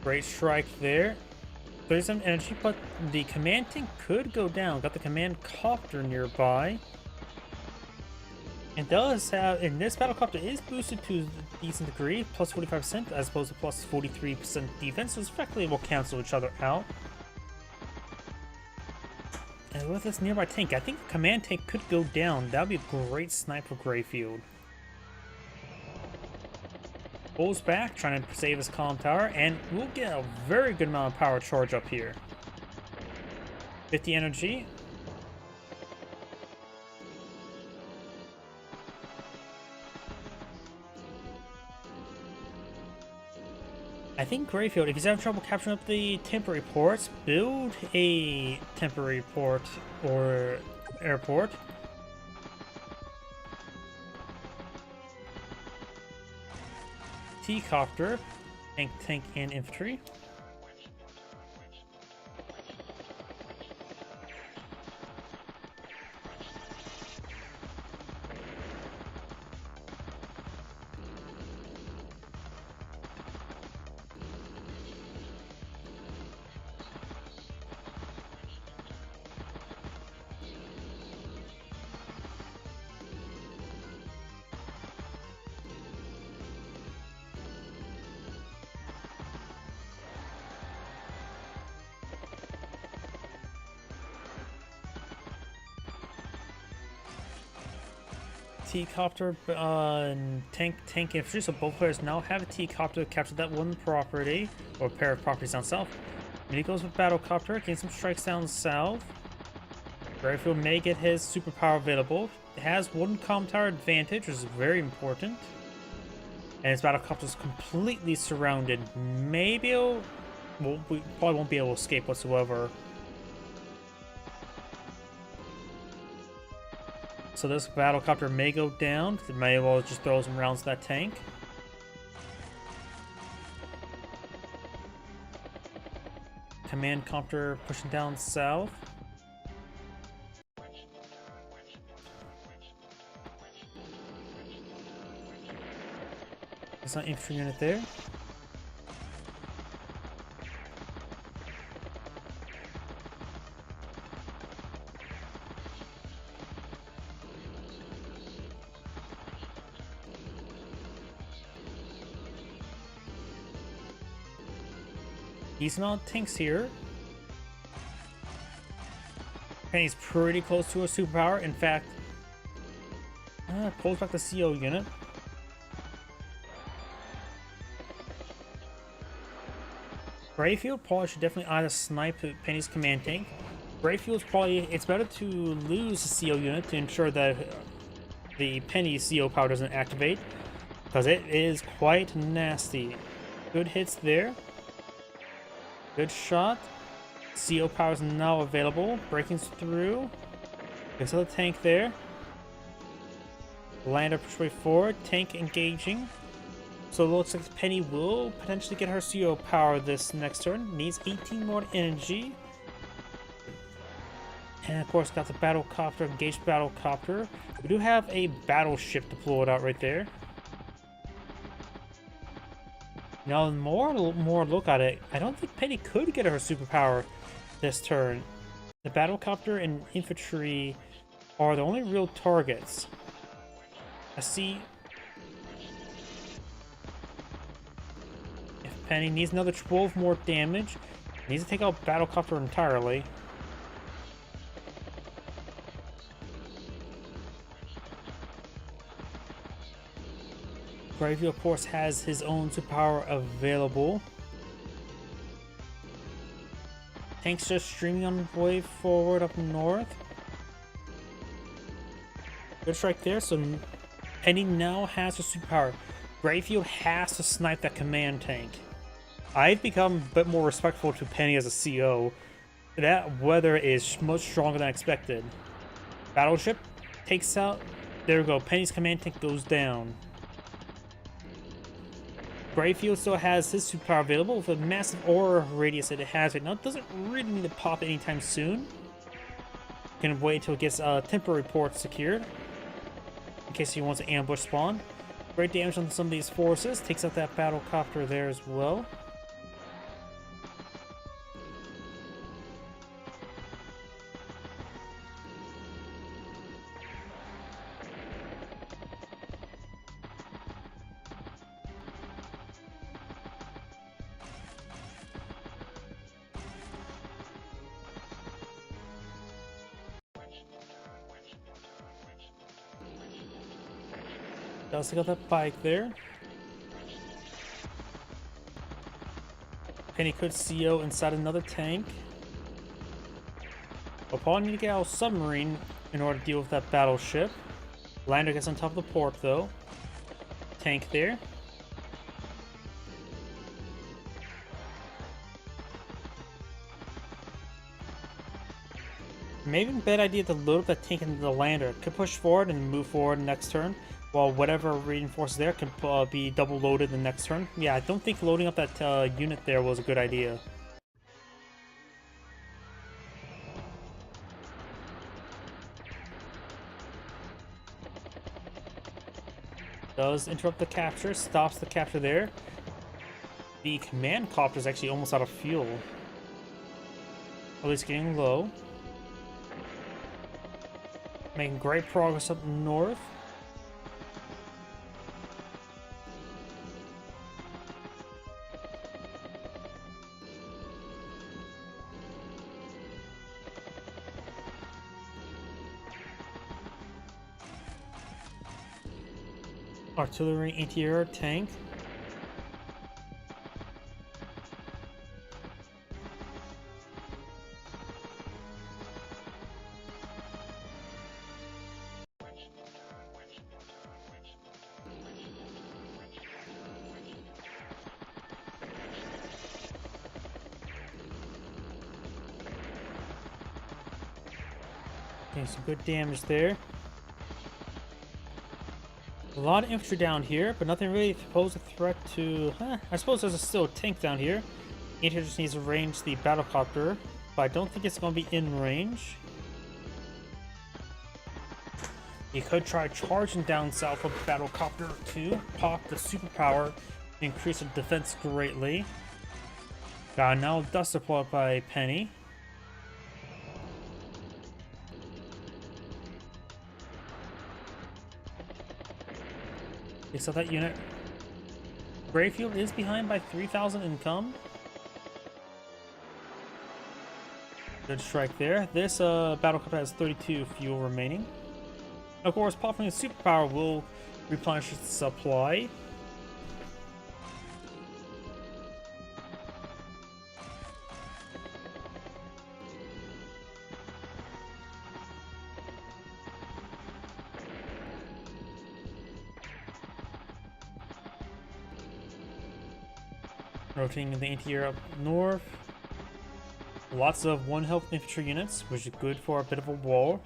Great strike there. 37 energy, but the command tank could go down. Got the command copter nearby. And does have, and this battlecopter is boosted to a decent degree, plus 45% as opposed to plus 43% defense, so effectively will cancel each other out. And with this nearby tank, I think the command tank could go down. That would be a great snipe for Grayfield. Pulls back, trying to save his comm tower, and we'll get a very good amount of power charge up here. 50 energy. I think Grayfield, if he's having trouble capturing up the temporary ports, build a temporary port or airport. T-copter, tank, and infantry. T-Copter and tank infantry, so both players now have a T-Copter to capture that one property, or a pair of properties down south. And he goes with Battlecopter, getting some strikes down south. Brightfield may get his superpower available. It has one comm tower advantage, which is very important. And his Battlecopter is completely surrounded. Maybe we probably won't be able to escape whatsoever. So this Battlecopter may go down. It may as well just throw some rounds at that tank. Command Copter pushing down south. There's an infantry unit there. Decent amount of tanks here. Penny's pretty close to a superpower. In fact, pulls back the CO unit. Brayfield probably should definitely either snipe Penny's command tank. Brayfield's probably, it's better to lose the CO unit to ensure that the Penny CO power doesn't activate, because it is quite nasty. Good hits there. Good shot. CO power is now available. Breaking through. There's another tank there. Lander push way forward. Tank engaging. So it looks like Penny will potentially get her CO power this next turn. Needs 18 more energy. And of course got the Battlecopter, engaged Battlecopter. We do have a battleship deployed out right there. Now, more look at it, I don't think Penny could get her superpower this turn. The Battlecopter and infantry are the only real targets. I see. If Penny needs another 12 more damage, needs to take out Battlecopter entirely. Brayfield, of course, has his own superpower available. Tanks just streaming on the way forward up north. Good strike there, so Penny now has a superpower. Brayfield has to snipe that command tank. I've become a bit more respectful to Penny as a CO. That weather is much stronger than expected. Battleship takes out. There we go. Penny's command tank goes down. Brayfield still has his superpower available with a massive aura radius that it has right now. It doesn't really need to pop anytime soon. Can wait until it gets temporary port secured in case he wants to ambush spawn. Great damage on some of these forces. Takes out that Battlecopter there as well. Also got that bike there. Penny could CO inside another tank. We'll probably need to get out a submarine in order to deal with that battleship. Lander gets on top of the port though. Tank there. Maybe a bad idea to load up that tank into the lander. Could push forward and move forward next turn, while whatever reinforces there can be double loaded the next turn. Yeah, I don't think loading up that unit there was a good idea. Does interrupt the capture, stops the capture there. The command copter is actually almost out of fuel. At least getting low. Making great progress up north. Artillery, anti-air, tank. Okay, some good damage there. A lot of infantry down here, but nothing really to pose a threat to... I suppose there's still a tank down here. Anti-air just needs to range the battlecopter, but I don't think it's going to be in range. You could try charging down south of the battlecopter to pop the superpower, increase the defense greatly. Got now dust supply by Penny. Okay, so that unit. Grayfield is behind by 3,000 income. Good strike there. This battlecopter has 32 fuel remaining. Of course, popping a superpower will replenish its supply. Rotating the anti-air up north. Lots of 1 health infantry units, which is good for a bit of a wall.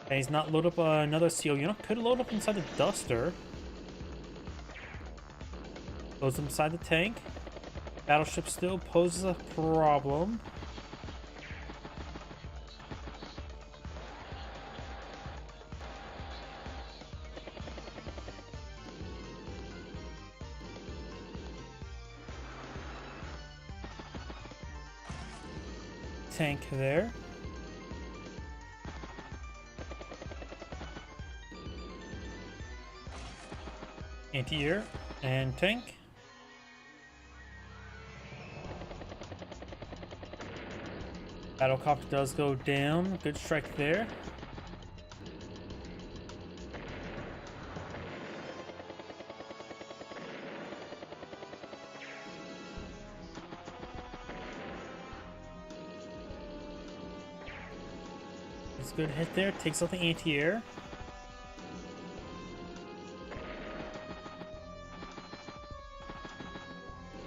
And he's not loaded up another seal unit. Could load up inside the Duster. Goes inside the tank. Battleship still poses a problem. Tank there. Anti-air and tank. Battlecopter does go down. Good strike there. It's a good hit there. Takes out the anti-air.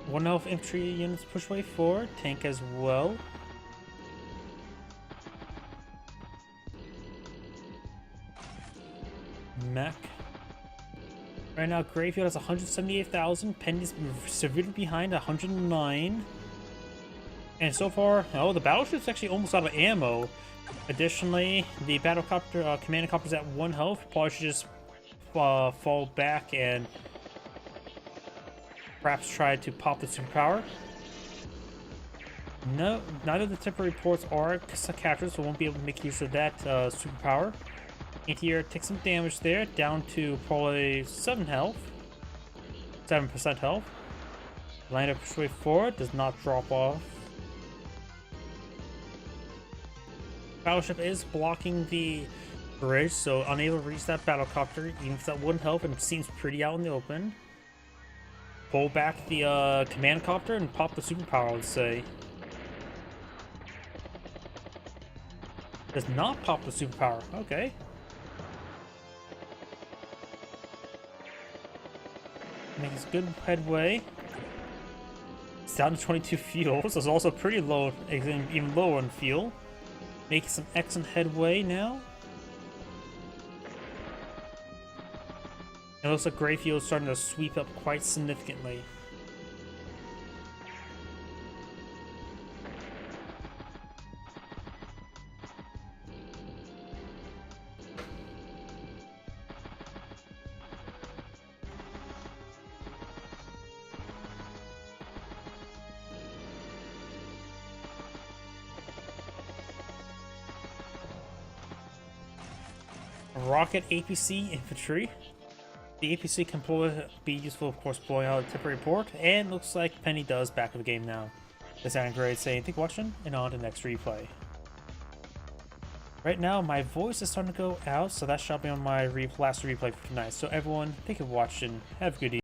One health infantry units push way forward. Tank as well. Mech. Right now, Grayfield has 178,000. Penny's severely behind, 109. And so far, oh, the battleship's actually almost out of ammo. Additionally, the battlecopter, command copter's at 1 health. Probably should just fall back and perhaps try to pop the superpower. No, neither of the temporary ports are captured, so won't be able to make use of that superpower. Anti-air takes some damage there, down to probably 7 health. 7% health. Line up straight forward, does not drop off. Battleship is blocking the bridge, so unable to reach that battlecopter, even if that wouldn't help, and it seems pretty out in the open. Pull back the command copter and pop the superpower, I would say. Does not pop the superpower. Okay. Makes good headway. It's down to 22 fuel, so it's also pretty low, even lower on fuel. Making some excellent headway now. It looks like Grayfield is starting to sweep up quite significantly. Rocket APC infantry. The APC can be useful, of course, blowing out a temporary port, and looks like Penny does back of the game now. This is Aaron Gray saying, thank you for watching, and on to the next replay. Right now, my voice is starting to go out, so that shall be on my last replay for tonight. So everyone, thank you for watching. Have a good evening.